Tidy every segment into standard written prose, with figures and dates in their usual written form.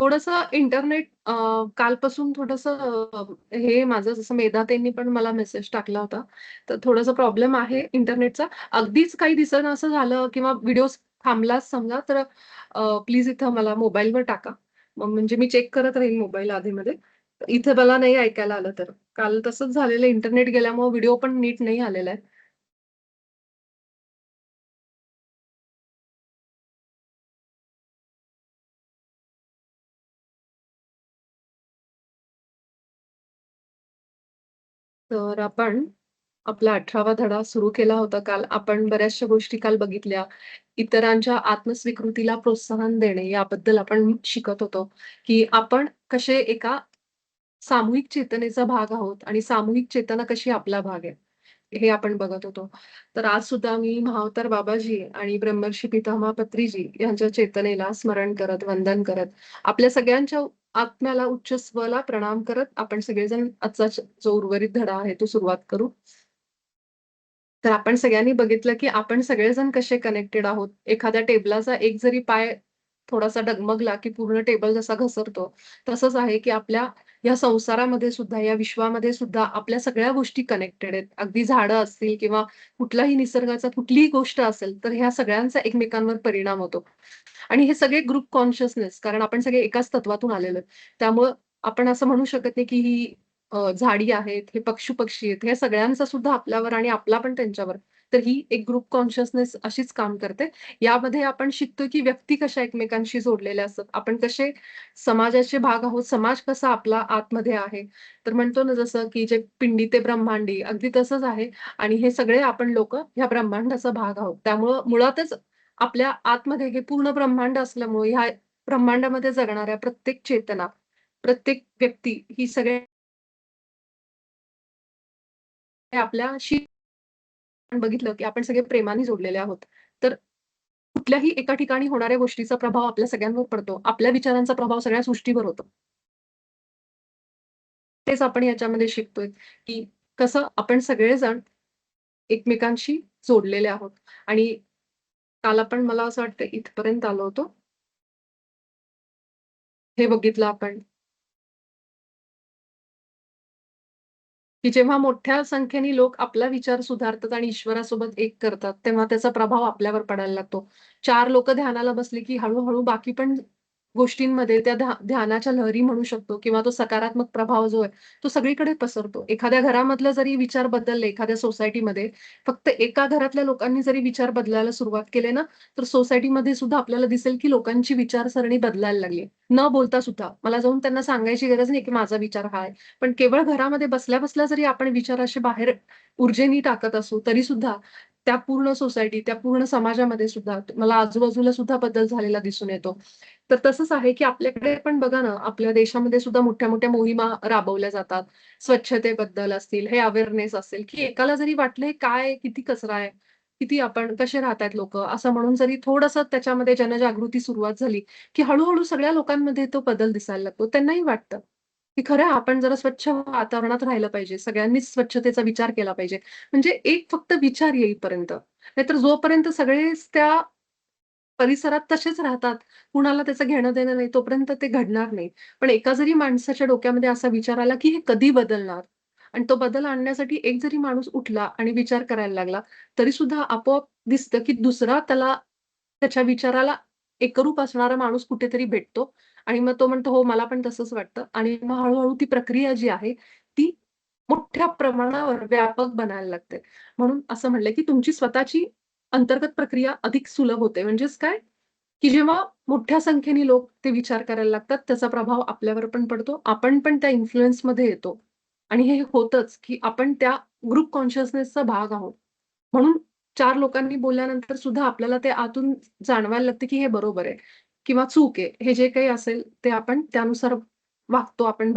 थोडंसं इंटरनेट कालपासून थोडंसं हे माझं जसं मेधाताईंनी पण मला मेसेज टाकला होता. तर थोडासा प्रॉब्लेम आहे इंटरनेटचा. अगदीच काही दिसेना असं झालं किंवा व्हिडिओज थांबलाच समजा तर प्लीज इथं मला मोबाईलवर टाका. मग म्हणजे मी चेक करत राहील मोबाईल आधीमध्ये. इथं मला नाही ऐकायला आलं तर. काल तसंच झालेलं इंटरनेट गेल्यामुळं व्हिडिओ पण नीट नाही आलेला आहे. तर आपण आपला 18वा धडा सुरू केला होता काल. आपण बऱ्याचशा गोष्टी काल बघितल्या. इतरांच्या आत्मस्वीकृतीला प्रोत्साहन देणे याबद्दल आपण शिकत होतो, की आपण कसे एका सामूहिक चेतनेचा भाग आहोत आणि सामूहिक चेतना कशी आपला भाग आहे, हे आपण बघत होतो. तर आज सुद्धा मी महाअवतार बाबाजी आणि ब्रह्मर्षी पितामह पत्रीजी यांच्या चेतनेला स्मरण करत, वंदन करत, आपल्या सगळ्यांच्या आत्म्याला उच्च स्वला प्रणाम करत आपण सगळेजण आजचा जो उर्वरित धडा आहे तो सुरुवात करू. तर आपण सगळ्यांनी बघितलं, की आपण सगळेजण कसे कनेक्टेड आहोत. एखाद्या टेबलाचा एक जरी पाय थोडासा डगमगला, की पूर्ण टेबल जसा घसरतो. तसंच आहे, की आपल्या या संसारामध्ये सुद्धा, या विश्वामध्ये सुद्धा आपल्या सगळ्या गोष्टी कनेक्टेड आहेत. अगदी झाडं असतील किंवा कुठलाही निसर्गाचा कुठलीही गोष्ट असेल, तर ह्या सगळ्यांचा एकमेकांवर परिणाम होतो. आणि हे सगळे ग्रुप कॉन्शियसनेस कारण आपण सगळे एकाच तत्वातून आलेलो आहे. त्यामुळं आपण असं म्हणू शकत नाही, की ही झाडी आहेत, हे पशु-पक्षी आहेत. हे सगळ्यांचा सुद्धा आपल्यावर आणि आपला पण त्यांच्यावर. तर ही एक ग्रुप कॉन्शियसनेस अशीच काम करते. यामध्ये आपण शिकतो, की व्यक्ती कशा एकमेकांशी जोडलेल्या असतात. आपण कसे समाजाचे भाग आहोत. समाज कसा आपला आतमध्ये आहे. तर म्हणतो ना जसं, की जे पिंडी ते ब्रह्मांडी अगदी तसंच आहे आणि हे सगळे आपण लोकं ह्या ब्रह्मांडाचा भाग आहोत. त्यामुळं मुळातच आपल्या आतमध्ये हे पूर्ण ब्रह्मांड असल्यामुळे ह्या ब्रह्मांडामध्ये जगणाऱ्या प्रत्येक चेतना, प्रत्येक व्यक्ती ही सगळ्या आपल्याशी आपण बघितलं, की आपण सगळे प्रेमाने जोडलेले आहोत. तर कुठल्याही एका ठिकाणी होणाऱ्या गोष्टीचा प्रभाव आपल्या सगळ्यांवर पडतो. आपल्या विचारांचा प्रभाव सगळ्या सृष्टीवर होतो. तेच आपण याच्यामध्ये शिकतोय, की कसं आपण सगळेजण एकमेकांशी जोडलेले आहोत आणि काल आपण मला असं वाटतं इथपर्यंत आलो होतो. हे बघितलं आपण, की जेव्हा मोठ्या संख्येने लोक आपला विचार सुधारतात आणि ईश्वरासोबत एक करतात, तेव्हा त्याचा प्रभाव आपल्यावर पडायला लागतो. 4 लोकं ध्यानाला बसली, की हळू-हळू बाकी पण गोष्टींमध्ये त्या ध्यानाच्या लहरी म्हणू शकतो किंवा तो सकारात्मक प्रभाव जो आहे, तो सगळीकडे पसरतो. एखाद्या घरामधलं जरी विचार बदलले, एखाद्या सोसायटीमध्ये फक्त एका घरातल्या लोकांनी जरी विचार बदलायला सुरुवात केले ना, तर सोसायटीमध्ये सुद्धा आपल्याला दिसेल, की लोकांची विचारसरणी बदलायला लागली न बोलता सुद्धा. मला जाऊन त्यांना सांगायची गरज नाही, की माझा विचार हा आहे. पण केवळ घरामध्ये बसल्या-बसल्या जरी आपण विचार असे बाहेर ऊर्जेने टाकत असू, तरी सुद्धा त्या पूर्ण सोसायटी, त्या पूर्ण समाजामध्ये सुद्धा मला आजूबाजूला सुद्धा बदल झालेला दिसून येतो. तर तसंच आहे, की आपल्याकडे पण बघा ना, आपल्या देशामध्ये सुद्धा मोठ्या-मोठ्या मोहिमा राबवल्या जातात. स्वच्छतेबद्दल असतील, हे अवेअरनेस असेल, की एकाला जरी वाटलं हे काय आहे, किती कचरा आहे, किती आपण कसे राहतायत लोकं, असं म्हणून जरी थोडंसं त्याच्यामध्ये जनजागृती सुरुवात झाली, की हळू सगळ्या लोकांमध्ये तो बदल दिसायला लागतो. त्यांनाही वाटतं, की खरं आपण जरा स्वच्छ वातावरणात राहिलं पाहिजे. सगळ्यांनीच स्वच्छतेचा विचार केला पाहिजे. म्हणजे एक फक्त विचार येईपर्यंत. नाहीतर जोपर्यंत सगळेच त्या परिसरात तसेच राहतात, कुणाला त्याचं घेणं-देणं नाही, तोपर्यंत ते घडणार नाही. पण एका जरी माणसाच्या डोक्यामध्ये असा विचार आला, की हे कधी बदलणार? आणि तो बदल आणण्यासाठी एक जरी माणूस उठला आणि विचार करायला लागला, तरी सुद्धा आपोआप दिसतं, की दुसरा त्याला त्याच्या विचाराला एकरूप असणारा माणूस कुठेतरी भेटतो आणि मग तो म्हणतो, "हो, मला पण तसंच वाटतं." आणि मग हळू ती प्रक्रिया जी आहे, ती मोठ्या प्रमाणावर व्यापक बनायला लागते. म्हणून असं म्हणलंय, की तुमची स्वतःची अंतर्गत प्रक्रिया अधिक सुलभ होते. म्हणजेच काय, की जेव्हा मोठ्या संख्येने लोक ते विचार करायला लागतात, त्याचा प्रभाव आपल्यावर पण पडतो. आपण पण त्या इन्फ्लुअन्समध्ये येतो. आणि हे होतंच, की आपण त्या ग्रुप कॉन्शियसनेसचा भाग आहोत. म्हणून 4 लोकांनी बोलल्यानंतर सुद्धा आपल्याला ते आतून जाणवायला लागतं, की हे बरोबर आहे किंवा चूक आहे. हे जे काही असेल ते आपण त्यानुसार वागतो. आपण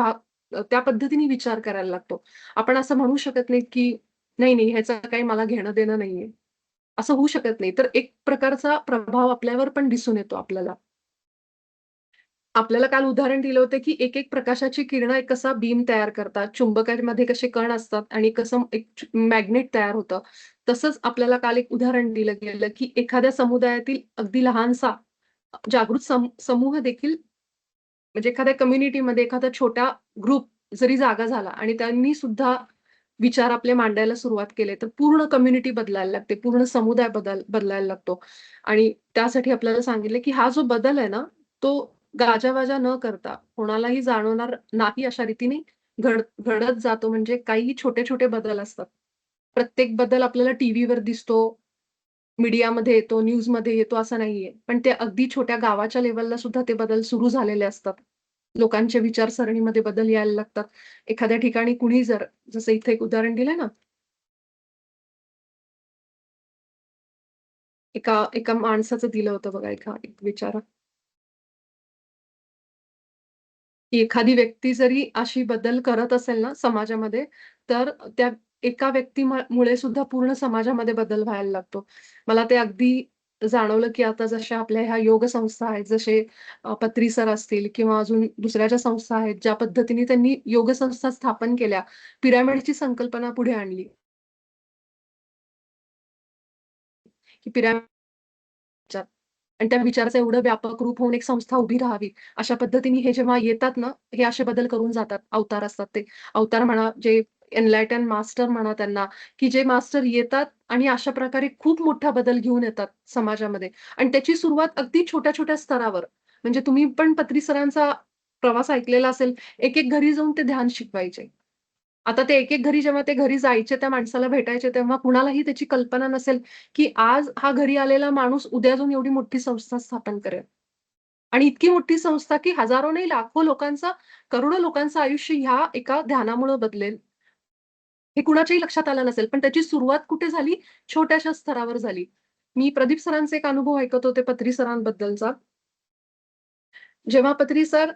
त्या पद्धतीने विचार करायला लागतो. आपण असं म्हणू शकत नाही, की नाही, ह्याचं काही मला घेणं-देणं नाहीये. असं होऊ शकत नाही. तर एक प्रकारचा प्रभाव आपल्यावर पण दिसून येतो आपल्याला. आपल्याला काल उदाहरण दिलं होतं, की एक प्रकाशाची किरणं एक कसा बीम तयार करतात. चुंबकामध्ये कसे कण असतात आणि कसं एक मॅग्नेट तयार होतं. तसंच आपल्याला काल एक उदाहरण दिलं गेलं, की एखाद्या समुदायातील अगदी लहानसा जागृत समूह देखील म्हणजे एखाद्या कम्युनिटीमध्ये एखादा छोटा ग्रुप जरी जागा झाला आणि त्यांनी सुद्धा विचार आपले मांडायला सुरुवात केले, तर पूर्ण कम्युनिटी बदलायला लागते. पूर्ण समुदाय बदलायला लागतो. आणि त्यासाठी आपल्याला सांगितलं, की हा जो बदल आहे ना, तो गाजावाजा न करता कोणालाही जाणवणार नाही अशा रीतीने घडत जातो. म्हणजे काही छोटे-छोटे बदल असतात. प्रत्येक बदल आपल्याला टीव्हीवर दिसतो, मीडियामध्ये येतो, न्यूजमध्ये येतो असं नाहीये. पण ते अगदी छोट्या गावाच्या लेव्हलला सुद्धा ते बदल सुरू झालेले असतात. लोकांच्या विचारसरणीमध्ये बदल यायला लागतात. एखाद्या ठिकाणी कुणी जर जसं इथे एक उदाहरण दिलं ना, एका एका माणसाचं दिलं होतं बघा एक विचार, की एखादी व्यक्ती जरी अशी बदल करत असेल ना समाजामध्ये, तर त्या एका मुळे सुद्धा पूर्ण समाजामध्ये बदल व्हायला लागतो. मला ते अगदी जाणवलं, की आता जशा आपल्या ह्या योग संस्था आहेत, जसे पत्री सर असतील किंवा अजून दुसऱ्या ज्या संस्था आहेत, ज्या पद्धतीने त्यांनी योग संस्था स्थापन केल्या, पिरॅमिडची संकल्पना पुढे आणली, की पिरॅमिड विचार आणि त्या विचाराचं एवढं व्यापक रूप होऊन एक संस्था उभी राहावी, अशा पद्धतीने हे जेव्हा येतात ना, हे असे बदल करून जातात. अवतार असतात ते. अवतार म्हणा, जे एनलाइटन मास्टर म्हणा त्यांना, की जे मास्टर येतात आणि अशा प्रकारे खूप मोठा बदल घेऊन येतात समाजामध्ये आणि त्याची सुरुवात अगदी छोट्या-छोट्या स्तरावर. म्हणजे तुम्ही पण पत्री सरांचा प्रवास ऐकलेला असेल. एक-एक घरी जाऊन ते ध्यान शिकवायचे. आता ते एक-एक घरी जेव्हा ते घरी जायचे त्या माणसाला भेटायचे, तेव्हा कुणालाही त्याची कल्पना नसेल, की आज हा घरी आलेला माणूस उद्या जाऊन एवढी मोठी संस्था स्थापन करेल. आणि इतकी मोठी संस्था, की हजारो नाही लाखो लोकांचं, करोडो लोकांचं आयुष्य ह्या एका ध्यानामुळं बदलेल. हे कुणाच्याही लक्षात आलं नसेल. पण त्याची सुरुवात कुठे झाली? छोट्याशा स्तरावर झाली. मी प्रदीप सरांचे एक अनुभव ऐकत होते पत्री सरांबद्दलचा. जेव्हा पत्री सर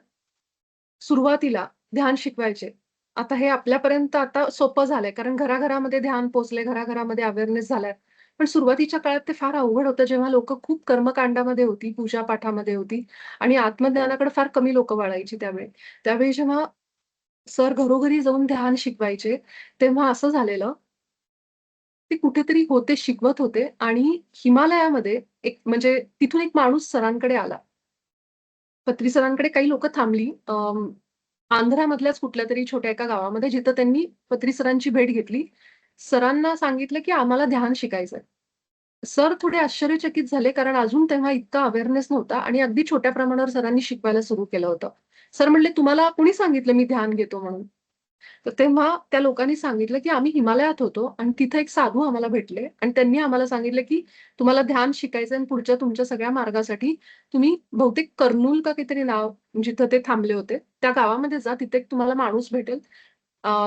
सुरुवातीला ध्यान शिकवायचे. आता हे आपल्यापर्यंत आता सोपं झालंय, कारण घराघरामध्ये ध्यान पोहोचलंय, घराघरामध्ये अवेअरनेस झालाय. पण सुरुवातीच्या काळात ते फार अवघड होतं, जेव्हा लोकं खूप कर्मकांडामध्ये होती, पूजा-पाठामध्ये होती आणि आत्मज्ञानाकडे फार कमी लोकं वळायची त्यावेळी. त्यावेळी जेव्हा सर घरोघरी जाऊन ध्यान शिकवायचे, तेव्हा असं झालेलं, ते कुठेतरी होते, शिकवत होते आणि हिमालयामध्ये एक म्हणजे तिथून एक माणूस सरांकडे आला. पत्री सरांकडे काही लोकं थांबली. आंध्रामधल्याच कुठल्यातरी छोट्या एका गावामध्ये, जिथं त्यांनी पत्री सरांची भेट घेतली. सरांना सांगितलं, की आम्हाला ध्यान शिकायचंय. सर थोडे आश्चर्यचकित झाले, कारण अजून तेव्हा इतका अवेअरनेस नव्हता आणि अगदी छोट्या प्रमाणावर सरांनी शिकवायला सुरू केलं होतं. सर म्हटले, "तुम्हाला कुणी सांगितलं मी ध्यान घेतो म्हणून?" तर तेव्हा त्या लोकांनी सांगितलं, की "आम्ही हिमालयात होतो आणि तिथे एक साधू आम्हाला भेटले आणि त्यांनी आम्हाला सांगितलं, की तुम्हाला ध्यान शिकायचं आणि पुढच्या तुमच्या सगळ्या मार्गासाठी तुम्ही बहुतेक कर्नूल का काहीतरी नाव जिथं ते थांबले होते, त्या गावामध्ये जा. तिथे एक तुम्हाला माणूस भेटेल.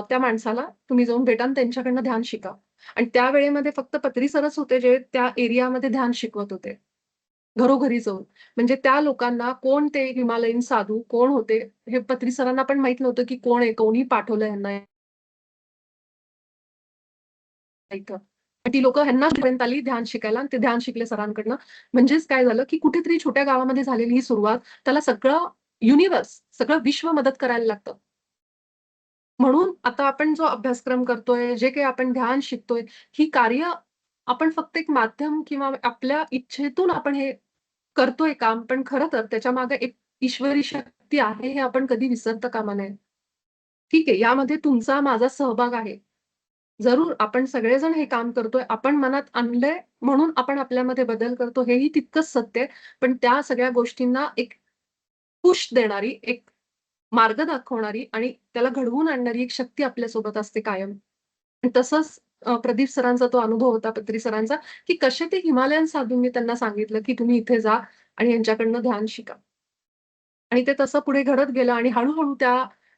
त्या माणसाला तुम्ही जाऊन भेटा आणि त्यांच्याकडनं ध्यान शिका." आणि त्या वेळेमध्ये फक्त पत्री सरच होते, जे त्या एरियामध्ये ध्यान शिकवत होते. घरोघरी जाऊन. म्हणजे त्या लोकांना कोण ते हिमालयीन साधू कोण होते, हे पत्री सरांना पण माहीत नव्हतं, की कोण आहे, कोणी पाठवलं ह्यांना इथं. ती लोकं ह्यांना पर्यंत आली ध्यान शिकायला आणि ते ध्यान शिकले सरांकडनं. म्हणजेच काय झालं, की कुठेतरी छोट्या गावामध्ये झालेली ही सुरुवात, त्याला सगळं युनिव्हर्स, सगळं विश्व मदत करायला लागतं. म्हणून आता आपण जो अभ्यासक्रम करतोय, जे काही आपण ध्यान शिकतोय, ही कार्य आपण फक्त एक माध्यम किंवा आपल्या इच्छेतून आपण हे करतोय काम, पण खरं तर त्याच्यामागे एक ईश्वरी शक्ती आहे, हे आपण कधी विसरता कामा नये. ठीक आहे, यामध्ये तुमचा, माझा सहभाग आहे. जरूर आपण सगळेजण हे काम करतोय. आपण मनात आणलंय म्हणून आपण आपल्यामध्ये बदल करतो, हेही तितकंच सत्य आहे. पण त्या सगळ्या गोष्टींना एक पुश देणारी, एक मार्ग दाखवणारी आणि त्याला घडवून आणणारी एक शक्ती आपल्यासोबत असते कायम. आणि तसंच प्रदीप सरांचा तो अनुभव होता, पत्री सरांचा, की कसे ते हिमालयन साधूंनी त्यांना सांगितलं, की तुम्ही इथे जा आणि यांच्याकडनं ध्यान शिका. आणि ते तसं पुढे घडत गेलं आणि हळू-हळू त्या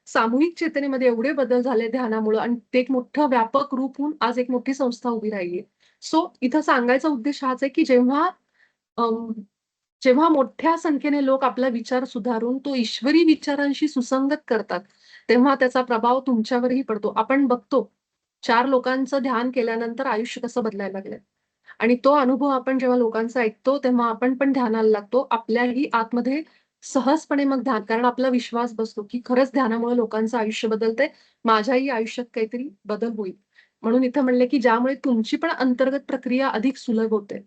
सामूहिक चेतनेमध्ये एवढे बदल झाले ध्यानामुळं आणि ते एक मोठं व्यापक रूप होऊन आज एक मोठी संस्था उभी राहिली आहे. सो इथं सांगायचा उद्देश हाच आहे, की अं, जेव्हा मोठ्या संख्येने लोक आपला विचार सुधारून तो ईश्वरी विचारांशी सुसंगत करतात, तेव्हा त्याचा प्रभाव तुमच्यावरही पडतो. आपण बघतो 4 लोकांचं ध्यान केल्यानंतर आयुष्य कसं बदलायला लागलंय. आणि तो अनुभव आपण जेव्हा लोकांचा ऐकतो, तेव्हा आपण पण ध्यानाला लागतो. आपल्याही आतमध्ये सहजपणे मग ध्यान, कारण आपला विश्वास बसतो, की खरंच ध्यानामुळे लोकांचं आयुष्य बदलतंय. माझ्याही आयुष्यात काहीतरी बदल होईल. म्हणून इथं म्हणले, की ज्यामुळे तुमची पण अंतर्गत प्रक्रिया अधिक सुलभ होते.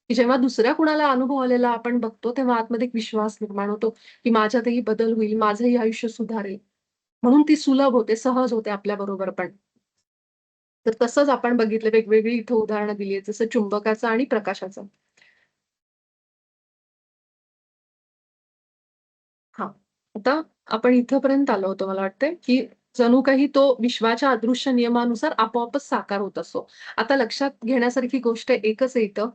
की जेव्हा दुसऱ्या कुणाला अनुभव आलेला आपण बघतो, तेव्हा आतमध्ये एक विश्वास निर्माण होतो, की माझ्यातही बदल होईल, माझंही आयुष्य सुधारेल. म्हणून ती सुलभ होते, सहज होते आपल्याबरोबर पण. तर तसंच आपण बघितलं वेगवेगळी इथं उदाहरणं दिली आहेत, जसं चुंबकाचं आणि प्रकाशाचं. हां. आता आपण इथपर्यंत आलो होतो मला वाटतंय, की जणू काही तो विश्वाच्या अदृश्य नियमानुसार आपोआपच साकार होत असतो. आता लक्षात घेण्यासारखी गोष्ट एकच आहे इथं,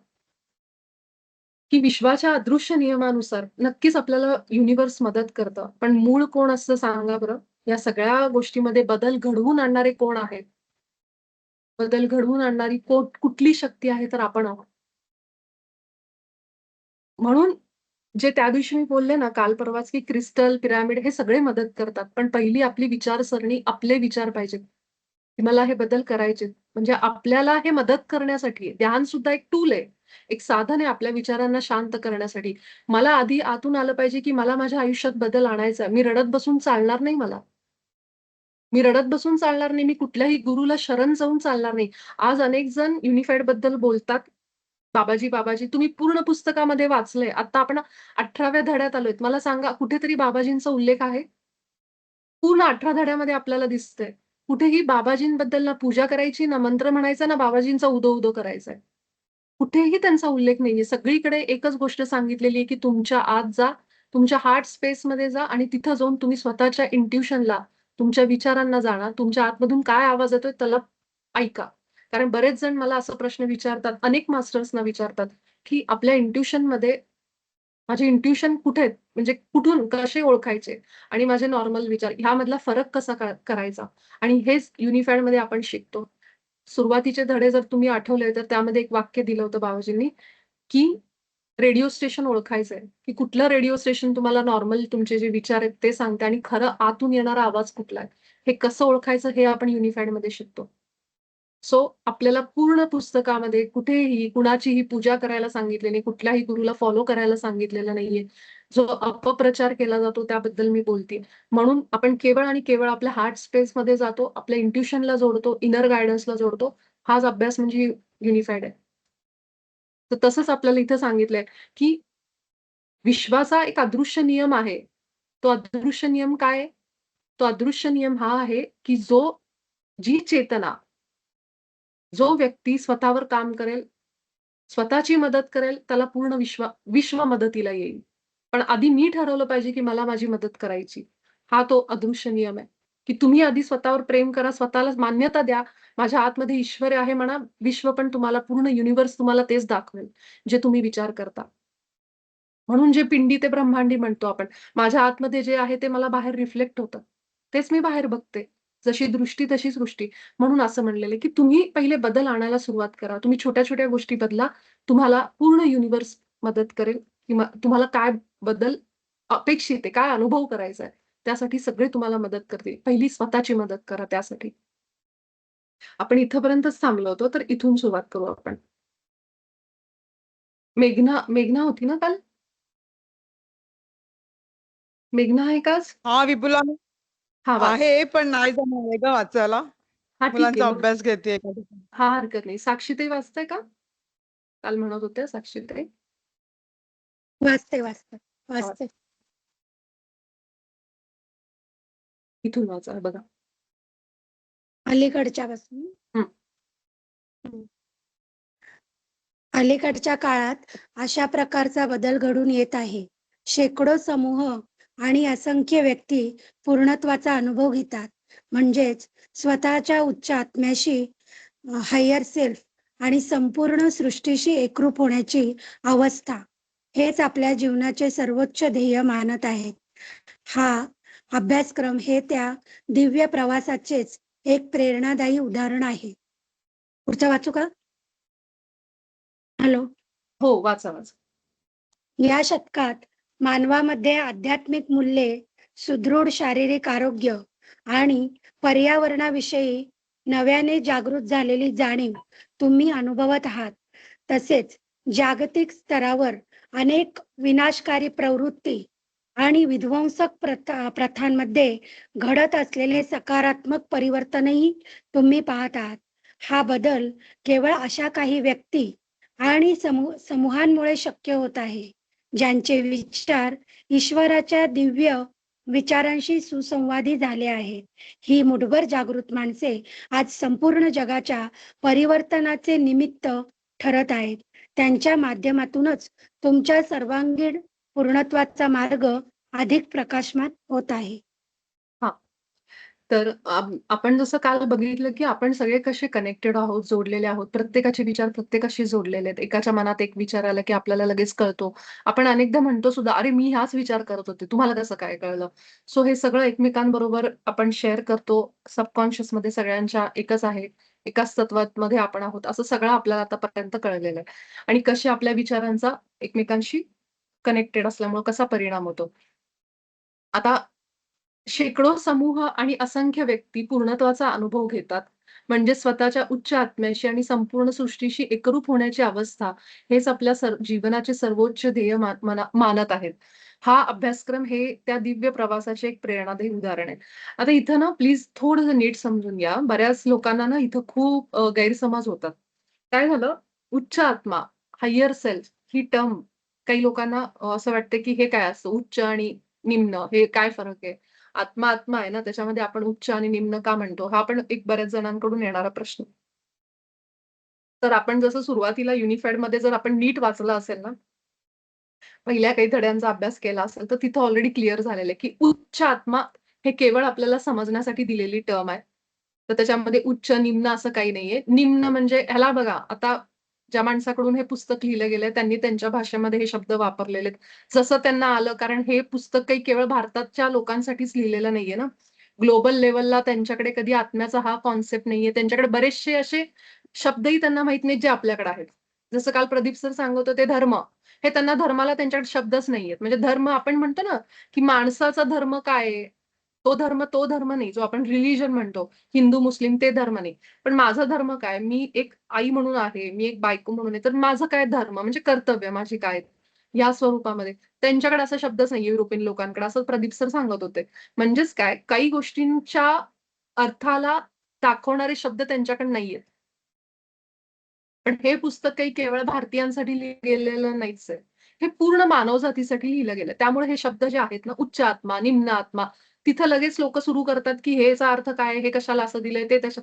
की विश्वाच्या अदृश्य नियमानुसार नक्कीच आपल्याला युनिव्हर्स मदत करतं. पण मूळ कोण असतं सांगा बरं? या सगळ्या गोष्टीमध्ये बदल घडवून आणणारे कोण आहेत? बदल घडवून आणणारी कुठली शक्ती आहे तर आपण आहोत. म्हणून जे त्या दिवशी मी बोलले ना काल परवाच, की क्रिस्टल, पिरॅमिड हे सगळे मदत करतात. पण पहिली आपली विचारसरणी, आपले विचार पाहिजेत, की मला हे बदल करायचेत. म्हणजे आपल्याला हे मदत करण्यासाठी आहे. ध्यान सुद्धा एक टूल आहे. एक साधन आहे आपल्या विचारांना शांत करण्यासाठी. मला आधी आतून आलं पाहिजे, की मला माझ्या आयुष्यात बदल आणायचा आहे. मी रडत बसून चालणार नाही मला. मी रडत बसून चालणार नाही. मी कुठल्याही गुरूला शरण जाऊन चालणार नाही. आज अनेक जण युनिफाईडबद्दल बोलतात. बाबाजी, बाबाजी. तुम्ही पूर्ण पुस्तकामध्ये वाचलंय. आता आपण 18व्या धड्यात आलोय. मला सांगा कुठेतरी बाबाजींचा उल्लेख आहे? पूर्ण 18 धड्यामध्ये आपल्याला दिसतंय. कुठेही बाबाजींबद्दल ना पूजा करायची, ना मंत्र म्हणायचा, ना बाबाजींचा उदो-उदो करायचाय. कुठेही त्यांचा उल्लेख नाहीये. सगळीकडे एकच गोष्ट सांगितलेली आहे, की तुमच्या आत जा, तुमच्या हार्ट स्पेसमध्ये जा आणि तिथं जाऊन तुम्ही स्वतःच्या इंट्युशनला, तुमच्या विचारांना जाणा. तुमच्या आतमधून काय आवाज येतोय त्याला ऐका. कारण बरेच जण मला असा प्रश्न विचारतात, अनेक मास्टर्सना विचारतात, की आपल्या इंट्युशनमध्ये माझे इंट्युशन कुठे आहेत? म्हणजे कुठून कसे ओळखायचे? आणि माझे नॉर्मल विचार ह्यामधला फरक कसा करायचा? आणि हेच युनिफाईडमध्ये आपण शिकतो. सुरुवातीचे धडे जर तुम्ही आठवले, तर त्यामध्ये एक वाक्य दिलं होतं बाबाजींनी, की रेडिओ स्टेशन ओळखायचंय, की कुठलं रेडिओ स्टेशन तुम्हाला नॉर्मल तुमचे जे विचार आहेत ते सांगते आणि खरं आतून येणारा आवाज कुठला आहे? हे कसं ओळखायचं हे आपण युनिफाईडमध्ये शिकतो. सो आपल्याला पूर्ण पुस्तकामध्ये कुठेही कुणाचीही पूजा करायला सांगितलेली नाही, कुठल्याही गुरूला फॉलो करायला सांगितलेलं नाहीये. जो अपप्रचार केला जातो त्याबद्दल मी बोलतीये. म्हणून आपण केवळ आणि केवळ आपल्या हार्ट स्पेसमध्ये जातो, आपल्या इंट्युशनला जोडतो, इनर गाईडन्सला जोडतो. हाच अभ्यास म्हणजे युनिफाईड आहे. तर तसंच आपल्याला इथं सांगितलंय, की विश्वाचा एक अदृश्य नियम आहे. तो अदृश्य नियम काय आहे? तो अदृश्य नियम हा आहे, की जी चेतना, जो व्यक्ती स्वतःवर काम करेल, स्वतःची मदत करेल, त्याला पूर्ण विश्व मदतीला येईल. पण आधी मी ठरवलं पाहिजे, की मला माझी मदत करायची. हा तो अदृश्य नियम आहे, की तुम्ही आधी स्वतःवर प्रेम करा, स्वतःला मान्यता द्या. माझ्या आतमध्ये ईश्वर आहे म्हणा, विश्व पण तुम्हाला पूर्ण युनिव्हर्स तुम्हाला तेच दाखवेल, जे तुम्ही विचार करता. म्हणून जे पिंडी ते ब्रह्मांडी म्हणतो आपण. माझ्या आतमध्ये जे आहे ते मला बाहेर रिफ्लेक्ट होतं. तेच मी बाहेर बघते. जशी दृष्टी तशी सृष्टी. म्हणून असं म्हणलेलं आहे, की तुम्ही पहिले बदल आणायला सुरुवात करा. तुम्ही छोट्या-छोट्या गोष्टी बदला. तुम्हाला पूर्ण युनिव्हर्स मदत करेल किंवा तुम्हाला काय बदल अपेक्षित आहे, काय अनुभव करायचा आहे, त्यासाठी सगळे तुम्हाला मदत करतील. पहिली स्वतःची मदत करा त्यासाठी. आपण इथपर्यंतच थांबलो होतो, तर इथून सुरुवात करू आपण. मेघना मेघना होती ना काल? मेघना आहे का आज? हा विपुला मी हां, वाच. आहे, पण नाही जमणार ग वाचायला. हां, ठीक आहे मुलांचा मग. अभ्यास घेते एका ठिकाणी. हां, हरकत नाही. साक्षीताई वाचताय का? काल म्हणत होत्या साक्षीताई. वाचते, वाचते, हां, वाच. वाचते. इथून वाचा बघा. अलीकडच्या पासून. हं. हं. अलीकडच्या काळात अशा प्रकारचा बदल घडून येत आहे. शेकडो समूह आणि असंख्य व्यक्ती पूर्णत्वाचा अनुभव घेतात. म्हणजेच स्वतःच्या उच्च आत्म्याशी, हायर सेल्फ आणि संपूर्ण सृष्टीशी एकरूप होण्याची अवस्था. हेच आपल्या जीवनाचे सर्वोच्च ध्येय मानत आहेत. हा अभ्यासक्रम हे त्या दिव्य प्रवासाचेच एक प्रेरणादायी उदाहरण आहे. पुढचं वाचू का? हॅलो. हो, वाचा, वाचा. या शतकात मानवामध्ये आध्यात्मिक मूल्ये, सुदृढ शारीरिक आरोग्य आणि पर्यावरणाविषयी नव्याने जागृत झालेली जाणीव तुम्ही अनुभवत आहात. तसेच जागतिक स्तरावर अनेक विनाशकारी प्रवृत्ती आणि विध्वंसक प्रथांमध्ये घडत असलेले सकारात्मक परिवर्तनही तुम्ही पाहत आहात. हा बदल केवळ अशा काही व्यक्ती आणि समूहांमुळे शक्य होत आहे. ज्यांचे विचार ईश्वराच्या दिव्य विचारांशी सुसंवादी झाले आहेत. ही मुठभर जागृत माणसे आज संपूर्ण जगाच्या परिवर्तनाचे निमित्त ठरत आहेत. त्यांच्या माध्यमातूनच तुमच्या सर्वांगीण पूर्णत्वाचा मार्ग अधिक प्रकाशमान होत आहे. हां. तर आपण जसं काल बघितलं, की आपण सगळे कसे कनेक्टेड आहोत, जोडलेले आहोत. प्रत्येकाचे विचार प्रत्येकाशी जोडलेले आहेत. एकाच्या मनात एक विचार आला, की आपल्याला लगेच कळतो. आपण अनेकदा म्हणतो सुद्धा, "अरे, मी हाच विचार करत होते. तुम्हाला कसं काय कळलं?" सो हे सगळं एकमेकांबरोबर आपण शेअर करतो. सबकॉन्शियसमध्ये सगळ्यांच्या एकच आहे. एकाच तत्वामध्ये आपण आहोत. असं सगळं आपल्याला आतापर्यंत कळलेलं आहे. आणि कशा आपल्या विचारांचा एकमेकांशी कनेक्टेड असल्यामुळे कसा परिणाम होतो. आता शेकडो समूह आणि असंख्य व्यक्ती पूर्णत्वाचा अनुभव घेतात. म्हणजे स्वतःच्या उच्च आत्म्याशी आणि संपूर्ण सृष्टीशी एकरूप होण्याची अवस्था, हेच आपल्या जीवनाचे सर्वोच्च ध्येय मानत आहेत. हा अभ्यासक्रम हे त्या दिव्य प्रवासाचे एक प्रेरणादायी उदाहरण आहे. आता इथं ना प्लीज थोडंसं नीट समजून घ्या. बऱ्याच लोकांना ना इथं खूप गैरसमज होतात. काय झालं? उच्च आत्मा, हायर सेल्फ ही टर्म काही लोकांना असं वाटतं, की हे काय असतं? उच्च आणि निम्न हे काय फरक आहे? आत्मा आत्मा आहे ना, त्याच्यामध्ये आपण उच्च आणि निम्न का म्हणतो? हा पण एक बऱ्याच जणांकडून येणारा प्रश्न. तर आपण जसं सुरुवातीला युनिफाईडमध्ये जर आपण नीट वाचलं असेल ना, पहिल्या काही धड्यांचा अभ्यास केला असेल, तर तिथं ऑलरेडी क्लिअर झालेलं आहे, की उच्च आत्मा हे केवळ आपल्याला समजण्यासाठी दिलेली टर्म आहे. तर त्याच्यामध्ये उच्च, निम्न असं काही नाहीये. निम्न म्हणजे ह्याला बघा, आता ज्या माणसाकडून हे पुस्तक लिहिलं गेलंय, त्यांनी त्यांच्या भाषेमध्ये हे शब्द वापरलेले आहेत. जसं त्यांना आलं, कारण हे पुस्तक काही केवळ भारताच्या लोकांसाठीच लिहिलेलं नाहीये ना. ग्लोबल लेव्हलला त्यांच्याकडे कधी आत्म्याचा हा कन्सेप्ट नाहीये. त्यांच्याकडे बरेचसे असे शब्दही त्यांना माहीत नाहीत, जे आपल्याकडे आहेत. जसं काल प्रदीप सर सांगत होते धर्म. हे त्यांना धर्माला त्यांच्याकडे शब्दच नाहीयेत. म्हणजे धर्म आपण म्हणतो ना, की माणसाचा धर्म काय आहे? तो धर्म नाही, जो आपण रिलिजन म्हणतो. हिंदू, मुस्लिम ते धर्म नाही. पण माझा धर्म काय? मी एक आई म्हणून आहे, मी एक बायको म्हणून आहे. तर माझं काय धर्म म्हणजे कर्तव्य माझी काय? या स्वरूपामध्ये. त्यांच्याकडे असा शब्दच नाहीये युरोपियन लोकांकडे, असं प्रदीप सर सांगत होते. म्हणजेच काय? काही गोष्टींच्या अर्थाला दाखवणारे शब्द त्यांच्याकडे नाहीयेत. पण हे पुस्तक काही केवळ भारतीयांसाठी लिहिलं गेलेलं नाहीच आहे. हे पूर्ण मानवजातीसाठी लिहिलं गेलं. त्यामुळे हे शब्द जे आहेत ना, उच्च आत्मा, निम्न आत्मा, तिथं लगेच लोकं सुरू करतात, की हेचा अर्थ काय? हे कशाला असं दिलंय? ते तशा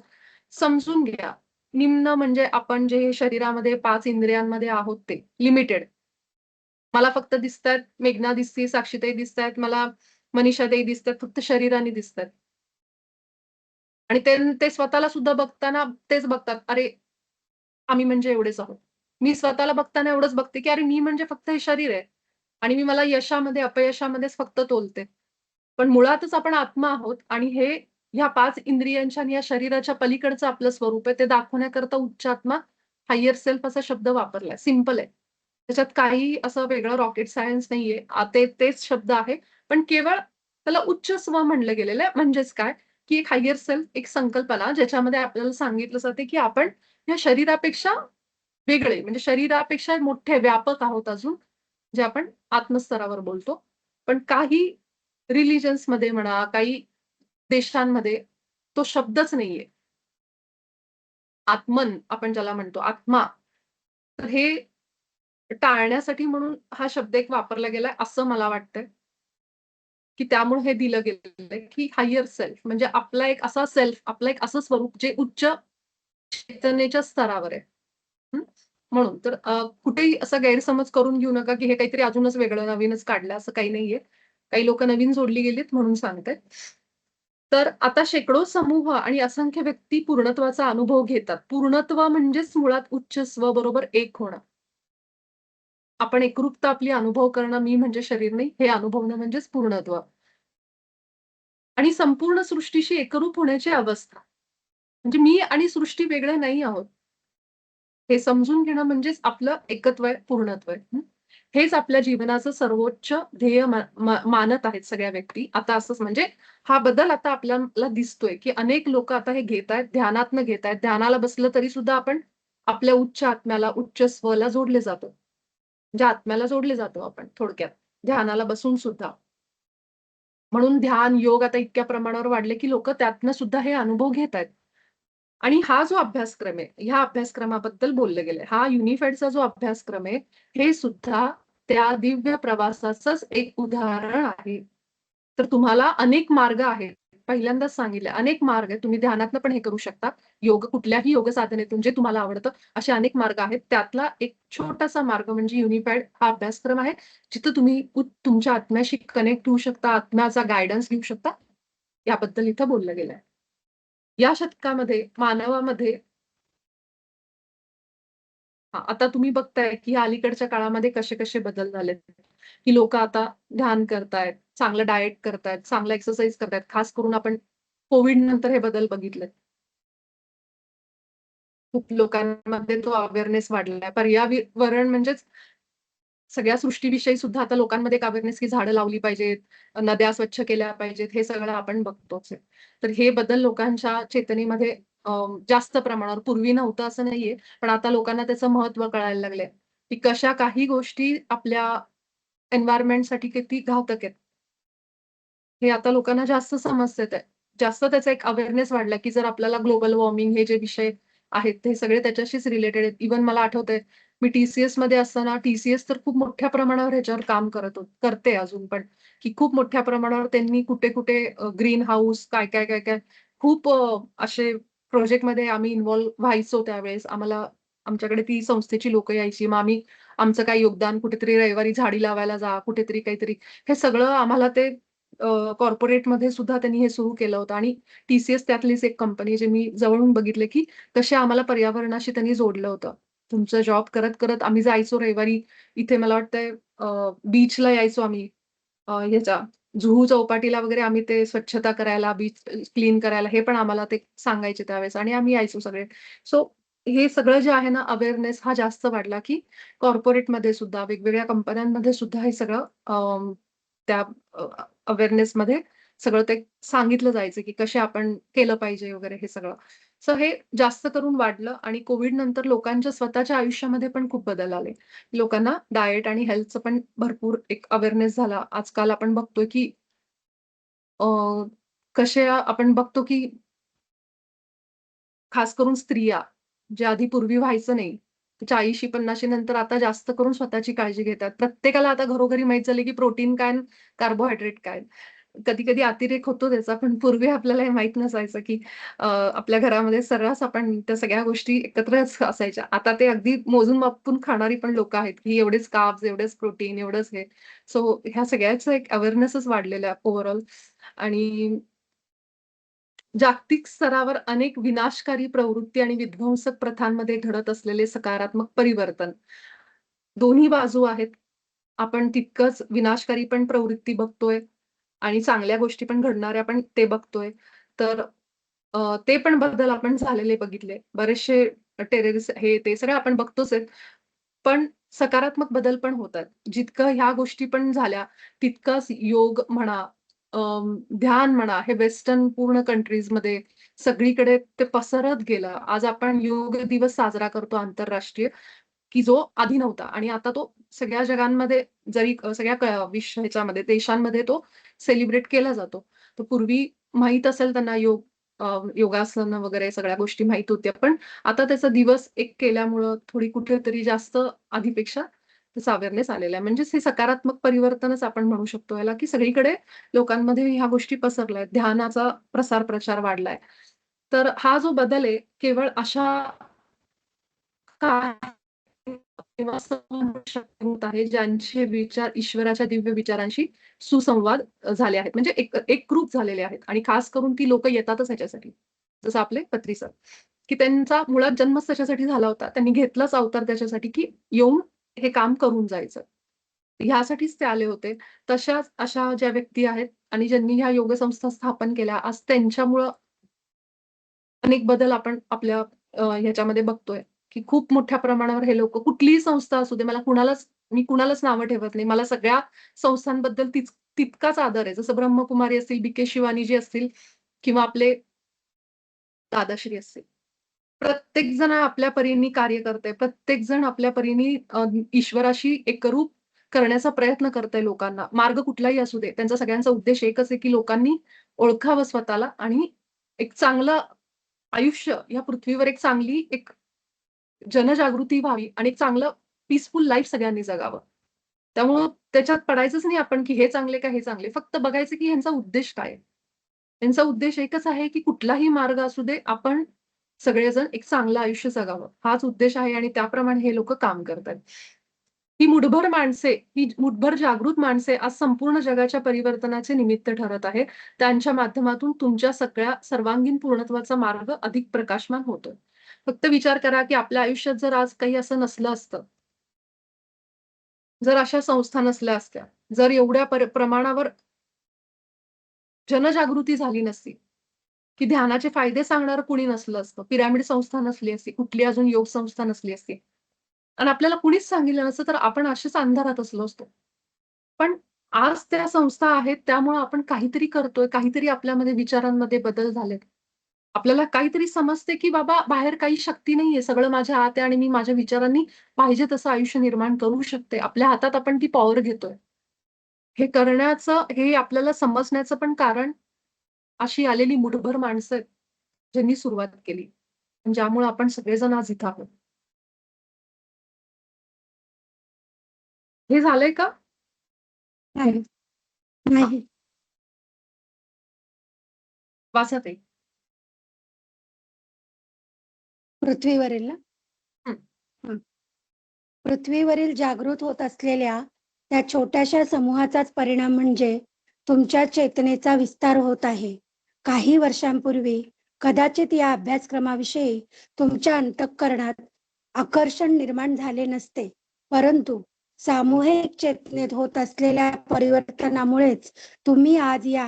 समजून घ्या. निम्न म्हणजे आपण जे शरीरामध्ये 5 इंद्रियांमध्ये आहोत ते लिमिटेड. मला फक्त दिसतायत, मेघना दिसतीये, साक्षीताई दिसतायत, मला मनीषाताई दिसतायत, फक्त शरीराने दिसतायत. आणि ते स्वतःला सुद्धा बघताना तेच बघतात, "अरे, आम्ही म्हणजे एवढेच आहोत." मी स्वतःला बघताना एवढंच बघते, की अरे मी म्हणजे फक्त हे शरीर आहे आणि मी मला यशामध्ये, अपयशामध्येच फक्त तोलते. पण मुळातच आपण आत्मा आहोत आणि हे ह्या 5 इंद्रियांच्या आणि या शरीराच्या पलीकडचं आपलं स्वरूप आहे. ते दाखवण्याकरता उच्च आत्मा, हायर सेल्फ असा शब्द वापरलाय. सिंपल आहे. त्याच्यात काही असं वेगळं रॉकेट सायन्स नाहीये. तेच शब्द आहे. पण केवळ त्याला उच्च स्व म्हणलं गेलेलं आहे. म्हणजेच काय, की एक हायर सेल्फ, एक संकल्पना ज्याच्यामध्ये आपल्याला सांगितलं जाते, की आपण या शरीरापेक्षा वेगळे, म्हणजे शरीरापेक्षा मोठे व्यापक आहोत अजून, जे आपण आत्मस्तरावर बोलतो. पण काही रिलिजन्समध्ये म्हणा, काही देशांमध्ये तो शब्दच नाहीये. आत्मन आपण ज्याला म्हणतो, आत्मा. तर हे टाळण्यासाठी म्हणून हा शब्द एक वापरला गेलाय असं मला वाटतंय, की त्यामुळे हे दिलं गेलेलं आहे, की हायर सेल्फ म्हणजे आपला एक असा सेल्फ, आपलं एक असं स्वरूप जे उच्च चैतन्याच्या स्तरावर आहे. हं. म्हणून तर कुठेही असा गैरसमज करून घेऊ नका, की हे काहीतरी अजूनच वेगळं नवीनच काढलंय असं काही नाहीये. काही लोकं नवीन जोडली गेलीत म्हणून सांगते. तर आता शेकडो समूह आणि असंख्य व्यक्ती पूर्णत्वाचा अनुभव घेतात. पूर्णत्व म्हणजेच मुळात उच्च स्व बरोबर एक होणं. आपण एकरूपता आपली अनुभव करणं, मी म्हणजे शरीर नाही, हे अनुभवणं म्हणजेच पूर्णत्व आणि संपूर्ण सृष्टीशी एकरूप होण्याची अवस्था. म्हणजे मी आणि सृष्टी वेगळे नाही आहोत. हे समजून घेणं म्हणजेच आपलं एकत्व आहे, पूर्णत्व आहे. हेच आपल्या जीवनाचं सर्वोच्च ध्येय मानत आहेत सगळ्या व्यक्ती. आता असंच म्हणजे हा बदल आता आपल्याला दिसतोय, की अनेक लोकं आता हे घेतायत, ध्यानातनं घेतायत. ध्यानाला बसलं तरी सुद्धा आपण आपल्या उच्च आत्म्याला, उच्च स्वला जोडले जातो. म्हणजे आत्म्याला जोडले जातो आपण थोडक्यात, ध्यानाला बसून सुद्धा. म्हणून ध्यान, योग आता इतक्या प्रमाणावर वाढले, की लोकं त्यातनं सुद्धा हे अनुभव घेतायत. आणि हा जो अभ्यासक्रम आहे, ह्या अभ्यासक्रमाबद्दल बोललं गेलंय. हा युनिफेडचा जो अभ्यासक्रम आहे, हे सुद्धा त्या दिव्य प्रवासाचंच एक उदाहरण आहे. तर तुम्हाला अनेक मार्ग आहेत. पहिल्यांदाच सांगितलं, अनेक मार्ग आहेत. तुम्ही ध्यानातनं पण हे करू शकता. कुठल्याही योग साधनेतून जे तुम्हाला आवडतं, असे अनेक मार्ग आहेत. त्यातला एक छोटासा मार्ग म्हणजे युनिफाईड हा अभ्यासक्रम आहे, जिथं तुम्ही तुमच्या आत्म्याशी कनेक्ट होऊ शकता, आत्म्याचा गाईडन्स घेऊ शकता. याबद्दल इथं बोललं गेलंय. या शतकामध्ये मानवामध्ये आता तुम्ही बघताय, की अलीकडच्या काळामध्ये कसे-कसे बदल झालेत, की लोकं आता ध्यान करतायत, चांगलं डाएट करतायत, चांगलं एक्सरसाइज करतायत. खास करून आपण कोविड नंतर हे बदल बघितलेत. खूप लोकांमध्ये तो अवेअरनेस वाढलेला आहे. पर्यावरण म्हणजेच सगळ्या सृष्टीविषयी सुद्धा आता लोकांमध्ये एक अवेअरनेस की झाडं लावली पाहिजेत, नद्या स्वच्छ केल्या पाहिजेत, हे सगळं आपण बघतोच आहे. तर हे बदल लोकांच्या चेतनेमध्ये अ, जास्त प्रमाणावर पूर्वी नव्हतं असं नाहीये, पण आता लोकांना त्याचं महत्त्व कळायला लागलंय, की कशा काही गोष्टी आपल्या एन्व्हायर्नमेंटसाठी किती घातक आहेत. हे आता लोकांना जास्त समजतात आहे. जास्त त्याचा एक अवेअरनेस वाढला, की जर आपल्याला ग्लोबल वॉर्मिंग हे जे विषय आहेत, ते सगळे त्याच्याशीच रिलेटेड आहेत. इव्हन मला आठवतंय, मी टी-सी-एसमध्ये असताना टी-सी-एस तर खूप मोठ्या प्रमाणावर ह्याच्यावर काम करते अजून पण, की खूप मोठ्या प्रमाणावर त्यांनी कुठे-कुठे ग्रीन हाऊस काय-काय खूप असे प्रोजेक्टमध्ये आम्ही इन्व्हॉल्व व्हायचो त्यावेळेस. आमच्याकडे ती संस्थेची लोकं यायची. मग आम्ही आमचं काही योगदान कुठेतरी रविवारी झाडी लावायला जा, कुठेतरी काहीतरी हे सगळं आम्हाला ते कॉर्पोरेटमध्ये सुद्धा त्यांनी हे सुरू केलं होतं आणि टी-सी-एस त्यातलीच एक कंपनी जे मी जवळून बघितले, की कसे आम्हाला पर्यावरणाशी त्यांनी जोडलं होतं. तुमचं जॉब करत-करत आम्ही जायचो रविवारी इथे मला वाटतंय बीचला यायचो आम्ही. ह्याच्या जुहू चौपाटीला वगैरे आम्ही ते स्वच्छता करायला, बीच क्लीन करायला हे पण आम्हाला ते सांगायचे त्यावेळेस आणि आम्ही यायचो सगळे. सो हे सगळं जे आहे ना अवेअरनेस हा जास्त वाढला, की कॉर्पोरेटमध्ये सुद्धा वेगवेगळ्या कंपन्यांमध्ये सुद्धा हे सगळं त्या अवेअरनेसमध्ये सगळं ते सांगितलं जायचं, की कसे आपण केलं पाहिजे वगैरे हे सगळं. सो हे जास्त करून वाढलं आणि कोविड नंतर लोकांच्या स्वतःच्या आयुष्यामध्ये पण खूप बदल आले. लोकांना डाएट आणि हेल्थचं पण भरपूर एक अवेअरनेस झाला. आजकाल आपण बघतोय, की अ, आपण बघतो, की खास करून स्त्रिया, जे आधी पूर्वी व्हायचं नाही. 40शी-50शी नंतर आता जास्त करून स्वतःची काळजी घेतात. प्रत्येकाला आता घरोघरी माहीत झाले, की प्रोटीन काय अन् कार्बोहायड्रेट काय. कधी-कधी अतिरेक होतो त्याचा, पण पूर्वी आपल्याला हे माहीत नसायचं, की आपल्या घरामध्ये सर्रास आपण त्या सगळ्या गोष्टी एकत्रच असायच्या. आता ते अगदी मोजून-मापून खाणारी पण लोकं आहेत, की एवढेच कार्ब्स, एवढेच प्रोटीन, एवढंच हे. सो ह्या सगळ्याचं एक अवेअरनेसच वाढलेला आहे ओव्हरऑल आणि जागतिक स्तरावर अनेक विनाशकारी प्रवृत्ती आणि विध्वंसक प्रथांमध्ये घडत असलेले सकारात्मक परिवर्तन. दोन्ही बाजू आहेत. आपण तितकंच विनाशकारी पण प्रवृत्ती बघतोय आणि चांगल्या गोष्टी पण घडणाऱ्या पण ते बघतोय. तर ते पण बदल आपण झालेले बघितले. बरेचसे टेररिस्ट हे ते सगळं आपण बघतोच आहे. पण सकारात्मक बदल पण होतात. जितकं ह्या गोष्टी पण झाल्या, तितकंच योग म्हणा, ध्यान म्हणा, हे वेस्टर्न पूर्ण कंट्रीजमध्ये सगळीकडे ते पसरत गेलं. आज आपण योग दिवस साजरा करतो आंतरराष्ट्रीय, की जो आधी नव्हता आणि आता तो सगळ्या जगांमध्ये जरी सगळ्या ह्याच्यामध्ये देशांमध्ये तो सेलिब्रेट केला जातो. तर पूर्वी माहीत असेल त्यांना योगासनं वगैरे सगळ्या गोष्टी माहीत होत्या. पण आता त्याचा दिवस एक केल्यामुळं थोडी कुठेतरी जास्त आधीपेक्षा त्याचा अवेअरनेस आलेला आहे. म्हणजेच हे सकारात्मक परिवर्तनच आपण म्हणू शकतो याला, की सगळीकडे लोकांमध्ये ह्या गोष्टी पसरल्या आहेत. ध्यानाचा प्रसार-प्रचार वाढलाय. तर हा जो बदल आहे केवळ अशा काही किंवा होत आहे, ज्यांचे विचार ईश्वराच्या दिव्य विचारांशी सुसंवाद झाले आहेत. म्हणजे एकरूप झालेले आहेत आणि खास करून ती लोकं येतातच ह्याच्यासाठी. जसं आपले पत्री सर, की त्यांचा मुळात जन्मच त्याच्यासाठी झाला होता. त्यांनी घेतलाच अवतार त्याच्यासाठी, की येऊन हे काम करून जायचं. ह्यासाठीच ते आले होते. तशाच अशा ज्या व्यक्ती आहेत आणि ज्यांनी ह्या योग संस्था स्थापन केल्या, आज त्यांच्यामुळं अनेक बदल आपण आपल्या ह्याच्यामध्ये बघतोय, की खूप मोठ्या प्रमाणावर हे लोकं कुठलीही संस्था असू दे, मी कुणालाच नावं ठेवत नाही. मला सगळ्या संस्थांबद्दल तितकाच आदर आहे. जसं ब्रह्मकुमारी असतील, बी.के. शिवानीजी असतील किंवा आपले दादाश्री असतील. प्रत्येक जण आपल्या परीने कार्य करतंय. प्रत्येक जण आपल्या परीने ईश्वराशी एकरूप करण्याचा प्रयत्न करतंय लोकांना. मार्ग कुठलाही असू दे. त्यांचा सगळ्यांचा उद्देश एकच आहे, की लोकांनी ओळखावं स्वतःला आणि एक चांगलं आयुष्य या पृथ्वीवर एक चांगली एक जनजागृती व्हावी आणि एक चांगलं पीसफुल लाईफ सगळ्यांनी जगावं. त्यामुळं त्याच्यात पडायचंच नाही आपण, की हे चांगले का हे चांगले. फक्त बघायचं, की ह्यांचा उद्देश काय आहे? त्यांचा उद्देश एकच आहे, की कुठलाही मार्ग असू दे, आपण सगळेजण एक चांगलं आयुष्य जगावं. हाच उद्देश आहे आणि त्याप्रमाणे हे लोकं काम करतायत. ही मुठभर जागृत माणसे आज संपूर्ण जगाच्या परिवर्तनाचे निमित्त ठरत आहेत. त्यांच्या माध्यमातून तुमच्या सगळ्या सर्वांगीण पूर्णत्वाचा मार्ग अधिक प्रकाशमान होतोय. फक्त विचार करा, की आपल्या आयुष्यात जर आज काही असं नसलं असतं, जर अशा संस्था नसल्या असत्या, जर एवढ्या प्रमाणावर जनजागृती झाली नसती, की ध्यानाचे फायदे सांगणारं कुणी नसलं असतं, पिरॅमिड संस्था नसली असती, कुठली अजून योग संस्था नसली असती आणि आपल्याला कुणीच सांगितलं नसतं, तर आपण असेच अंधारात असलो असतो. पण आज त्या संस्था आहेत, त्यामुळं आपण काहीतरी करतोय, काहीतरी आपल्यामध्ये विचारांमध्ये बदल झालेत. आपल्याला काहीतरी समजते, की बाबा बाहेर काही शक्ती नाहीये, सगळं माझ्या आत आहे आणि मी माझ्या विचारांनी पाहिजे तसं आयुष्य निर्माण करू शकते. आपल्या हातात आपण ती पॉवर घेतोय. हे करण्याचं, हे आपल्याला समजण्याचं पण कारण अशी आलेली मुठभर माणसं आहेत, ज्यांनी सुरुवात केली. ज्यामुळे आपण सगळेजण आज इथं आहोत. हे झालंय का? नाही, नाही. वाचा ताई. पृथ्वीवरील ना? हं. हं. पृथ्वीवरील जागृत होत असलेल्या त्या छोट्याशा समूहाचाच परिणाम म्हणजे तुमच्या चेतनेचा विस्तार होत आहे. काही वर्षांपूर्वी कदाचित या अभ्यासक्रमाविषयी तुमच्या अंतःकरणात आकर्षण निर्माण झाले नसते. परंतु सामूहिक चेतनेत होत असलेल्या परिवर्तनामुळेच तुम्ही आज या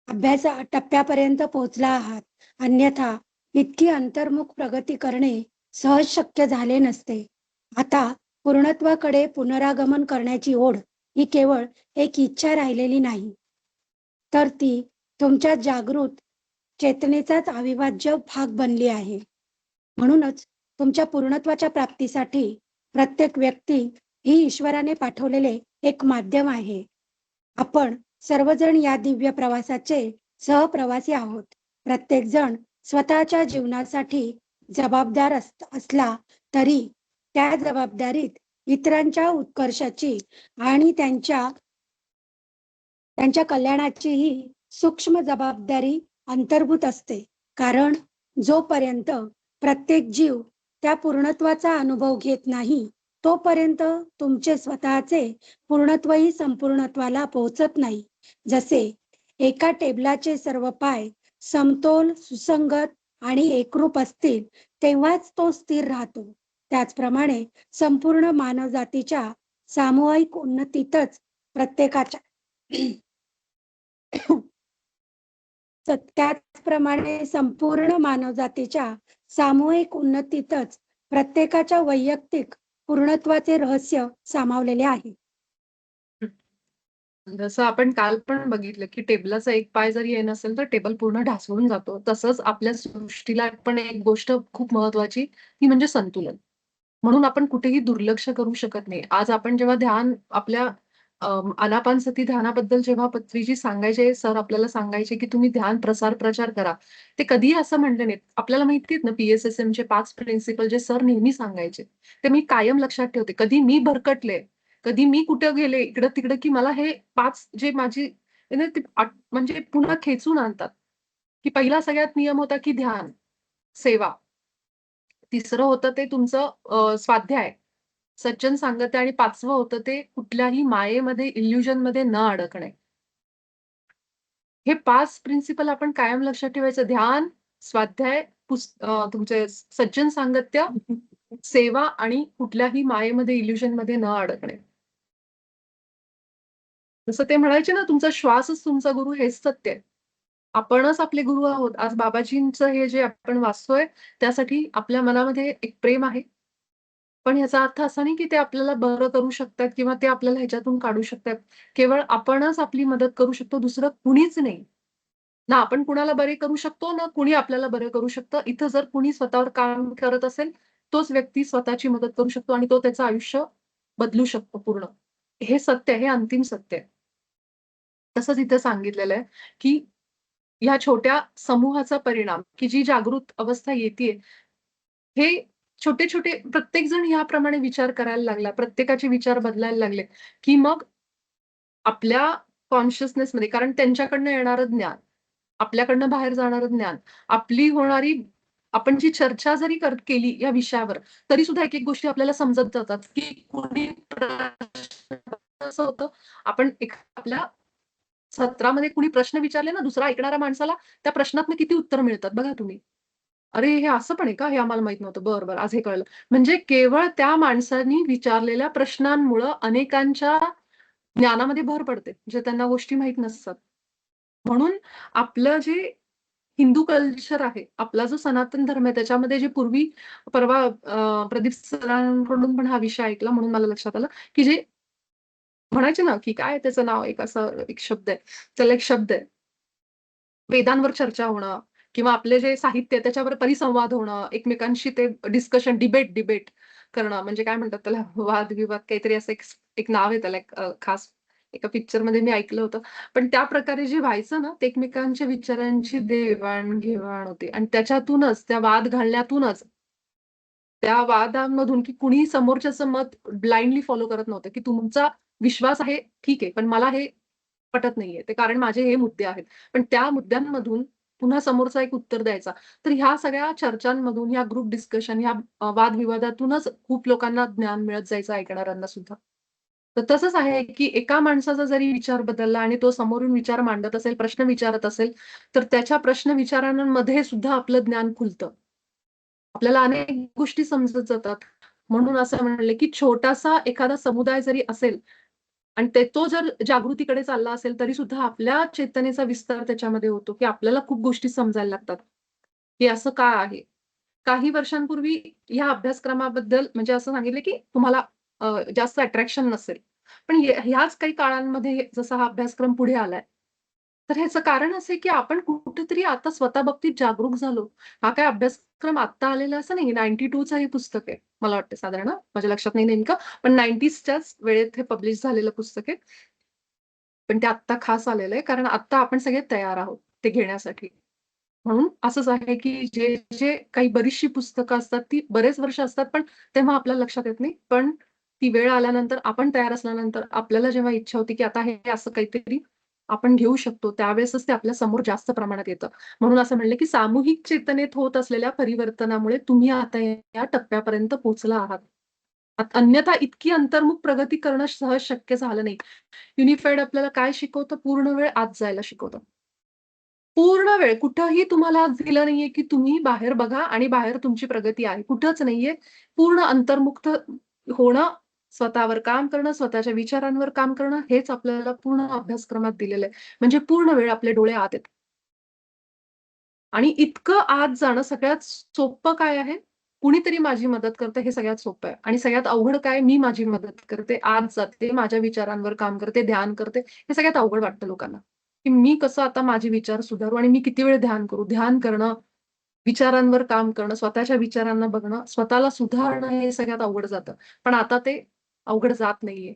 अभ्यास टप्प्यापर्यंत पोहोचला आहात. अन्यथा इतकी अंतर्मुख प्रगती करणे सहज शक्य झाले नसते. आता पूर्णत्वाकडे पुनरागमन करण्याची ओढ ही केवळ एक इच्छा राहिलेली नाही, तर ती तुमच्या जागृत चेतनेचाच अविभाज्य भाग बनली आहे. म्हणूनच तुमच्या पूर्णत्वाच्या प्राप्तीसाठी प्रत्येक व्यक्ती ही ईश्वराने पाठवलेले एक माध्यम आहे. आपण सर्वजण या दिव्य प्रवासाचे सहप्रवासी आहोत. प्रत्येक जण स्वतःच्या जीवनासाठी जबाबदार असला तरी त्या जबाबदारीत इतरांच्या उत्कर्षाची आणि त्यांच्या कल्याणाचीही सूक्ष्म जबाबदारी अंतर्भूत असते. कारण जोपर्यंत प्रत्येक जीव त्या पूर्णत्वाचा अनुभव घेत नाही, तोपर्यंत तुमचे स्वतःचे पूर्णत्वही संपूर्णत्वाला पोहोचत नाही. जसे एका टेबलाचे सर्व पाय समतोल, सुसंगत आणि एकरूप असतील, तेव्हाच तो स्थिर राहतो. त्याचप्रमाणे संपूर्ण मानवजातीच्या सामूहिक उन्नतीतच प्रत्येकाच्या त्याचप्रमाणे संपूर्ण मानवजातीच्या सामूहिक उन्नतीतच प्रत्येकाच्या वैयक्तिक पूर्णत्वाचे रहस्य सामावलेले आहे. जसं आपण काल पण बघितलं, की टेबलाचा एक पाय जरी हे नसेल, तर टेबल पूर्ण ढासळून जातो. तसंच आपल्या सृष्टीला पण एक गोष्ट खूप महत्वाची, ती म्हणजे संतुलन. म्हणून आपण कुठेही दुर्लक्ष करू शकत नाही. आज आपण जेव्हा ध्यान आपल्या आनापानसती ध्यानाबद्दल जेव्हा पत्रीजी सांगायचे, सर आपल्याला सांगायचे, की तुम्ही ध्यान प्रसार-प्रचार करा. ते कधीही असं म्हटले नाहीत. आपल्याला माहिती आहेत ना, PSSMचे 5 प्रिन्सिपल जे सर नेहमी सांगायचे, ते मी कायम लक्षात ठेवते. कधी मी भरकटले, कधी मी कुठं गेले इकडं-तिकडं, की मला हे 5 जे माझी आहे ना, ती म्हणजे पुन्हा खेचून आणतात, की पहिला सगळ्यात नियम होता, की ध्यान, सेवा. तिसरं होतं ते तुमचं स्वाध्याय, सज्जन सांगते आणि 5वं होतं ते कुठल्याही मायेमध्ये, इल्युजनमध्ये न अडकणे. हे 5 प्रिन्सिपल आपण कायम लक्षात ठेवायचं. ध्यान, स्वाध्याय, तुमचे सज्जन सांगत्य, सेवा आणि कुठल्याही मायेमध्ये, इल्युजनमध्ये न अडकणे. जसं ते म्हणायचे ना, तुमचा श्वासच तुमचा गुरु हेच सत्य आहे. आपणच आपले गुरु आहोत. आज बाबाजींचं हे जे आपण वाचतोय, त्यासाठी आपल्या मनामध्ये एक प्रेम आहे. पण ह्याचा अर्थ असा नाही, की ते आपल्याला बरं करू शकतात किंवा ते आपल्याला ह्याच्यातून काढू शकतात. केवळ आपणच आपली मदत करू शकतो, दुसरं कुणीच नाही. ना आपण कुणाला बरे करू शकतो, ना कुणी आपल्याला बरं करू शकतं. इथं जर कुणी स्वतःवर काम करत असेल, तोच व्यक्ती स्वतःची मदत करू शकतो आणि तो त्याचं आयुष्य बदलू शकतो पूर्ण. हे सत्य आहे, हे अंतिम सत्य आहे. तसंच इथे सांगितलेलं आहे, की ह्या छोट्या समूहाचा परिणाम, की जी जागृत अवस्था येतीये, हे छोटे-छोटे प्रत्येक जण याप्रमाणे विचार करायला लागला, प्रत्येकाचे विचार बदलायला लागले, की मग आपल्या कॉन्शियसनेसमध्ये कारण त्यांच्याकडनं येणारं ज्ञान, आपल्याकडनं बाहेर जाणारं ज्ञान, आपली होणारी आपण जी चर्चा जरी केली या विषयावर, तरी सुद्धा एक-एक गोष्टी आपल्याला समजत जातात, की कोणी प्रश्न असं होतं, आपण आपल्या सत्रामध्ये कुणी प्रश्न विचारले ना दुसरा ऐकणाऱ्या माणसाला, त्या प्रश्नातनं किती उत्तर मिळतात बघा तुम्ही. "अरे, हे असं पण आहे का? हे आम्हाला माहीत नव्हतं. बरं, बरं. आज हे कळलं." म्हणजे केवळ त्या माणसानी विचारलेल्या प्रश्नांमुळं अनेकांच्या ज्ञानामध्ये भर पडते, जे त्यांना गोष्टी माहीत नसतात. म्हणून आपलं जे हिंदू कल्चर आहे, आपला जो सनातन धर्म आहे, त्याच्यामध्ये जे पूर्वी परवा प्रदीप सरांकडून पण हा विषय ऐकला म्हणून मला लक्षात आलं, की जे म्हणायचे ना, की काय त्याचं नाव एक असं एक शब्द आहे. त्याला एक शब्द आहे. वेदांवर चर्चा होणं किंवा आपले जे साहित्य आहे त्याच्यावर परिसंवाद होणं, एकमेकांशी ते डिस्कशन, डिबेट करणं म्हणजे काय म्हणतात त्याला वादविवाद काहीतरी असं एक एक नाव आहे त्याला एक खास एका पिक्चरमध्ये मी ऐकलं होतं. पण त्या प्रकारे जे व्हायचं ना, ते एकमेकांच्या विचारांची देवाण-घेवाण होते आणि त्याच्यातूनच त्या वाद घालण्यातूनच त्या वादांमधून की कुणीही समोरच्याचं मत ब्लाइंडली फॉलो करत नव्हतं, की तुमचा विश्वास आहे ठीक आहे, पण मला हे पटत नाहीये. ते कारण माझे हे मुद्दे आहेत. पण त्या मुद्द्यांमधून पुन्हा समोरचा एक उत्तर द्यायचा. तर ह्या सगळ्या चर्चांमधून, ह्या ग्रुप डिस्कशन, ह्या वादविवादातूनच खूप लोकांना ज्ञान मिळत जायचं ऐकणाऱ्यांना सुद्धा. तर तसंच आहे, की एका माणसाचा जरी विचार बदलला आणि तो समोरून विचार मांडत असेल, प्रश्न विचारत असेल, तर त्याच्या प्रश्न विचारांमध्ये सुद्धा आपलं ज्ञान खुलतं. आपल्याला अनेक गोष्टी समजत जातात. म्हणून असं म्हणले, की छोटासा एखादा समुदाय जरी असेल आणि तो जर जागृतीकडे चालला असेल, तरी सुद्धा आपल्या चेतनेचा विस्तार त्याच्यामध्ये होतो, की आपल्याला खूप गोष्टी समजायला लागतात, की असं का आहे? काही वर्षांपूर्वी ह्या अभ्यासक्रमाबद्दल म्हणजे असं सांगितलं, की तुम्हाला जास्त अट्रॅक्शन नसेल. पण ह्याच काही काळांमध्ये जसा हा अभ्यासक्रम पुढे आलाय, तर ह्याचं कारण असं आहे, की आपण कुठेतरी आता स्वतःबाबतीत जागरूक झालो. हा काय अभ्यासक्रम आत्ता आलेला असं नाही. 92चं हे पुस्तक आहे. मला वाटतं साधारण माझ्या लक्षात नाही नेमकं. पण 90sच्याच वेळेत हे पब्लिश झालेलं पुस्तक आहे. पण ते आत्ता खास आलेलं आहे, कारण आत्ता आपण सगळे तयार आहोत ते घेण्यासाठी. म्हणून असंच आहे, की जे काही बरीचशी पुस्तकं असतात, ती बरेच वर्ष असतात, पण तेव्हा आपल्या लक्षात येत नाही. पण ती वेळ आल्यानंतर, आपण तयार असल्यानंतर, आपल्याला जेव्हा इच्छा होती, की आता हे असं काहीतरी आपण घेऊ शकतो, त्यावेळेसच ते आपल्या समोर जास्त प्रमाणात येतं. म्हणून असं म्हणलं, की सामूहिक चेतनेत होत असलेल्या परिवर्तनामुळे तुम्ही आता या टप्प्यापर्यंत पोहोचला आहात. अन्यथा इतकी अंतर्मुख प्रगती करणं सहज शक्य झालं नाही. युनिफाईड आपल्याला काय शिकवतं? पूर्ण वेळ आत जायला शिकवतं. पूर्ण वेळ कुठंही तुम्हाला दिलं नाहीये, की तुम्ही बाहेर बघा आणि बाहेर तुमची प्रगती आहे. कुठंच नाहीये. पूर्ण अंतर्मुक्त होणं, स्वतःवर काम करणं, स्वतःच्या विचारांवर काम करणं, हेच आपल्याला पूर्ण अभ्यासक्रमात दिलेलं आहे. म्हणजे पूर्ण वेळ आपले डोळे आत आहेत. आणि इतकं आत जाणं सगळ्यात सोपं काय आहे? कुणीतरी माझी मदत करतं हे सगळ्यात सोपं आहे. आणि सगळ्यात अवघड काय? मी माझी मदत करते, आत जाते, माझ्या विचारांवर काम करते, ध्यान करते. हे सगळ्यात अवघड वाटतं लोकांना, की मी कसं आता माझे विचार सुधारू आणि मी किती वेळ ध्यान करू? ध्यान करणं, विचारांवर काम करणं, स्वतःच्या विचारांना बघणं, स्वतःला सुधारणं हे सगळ्यात अवघड जातं. पण आता ते अवघड जात नाहीये.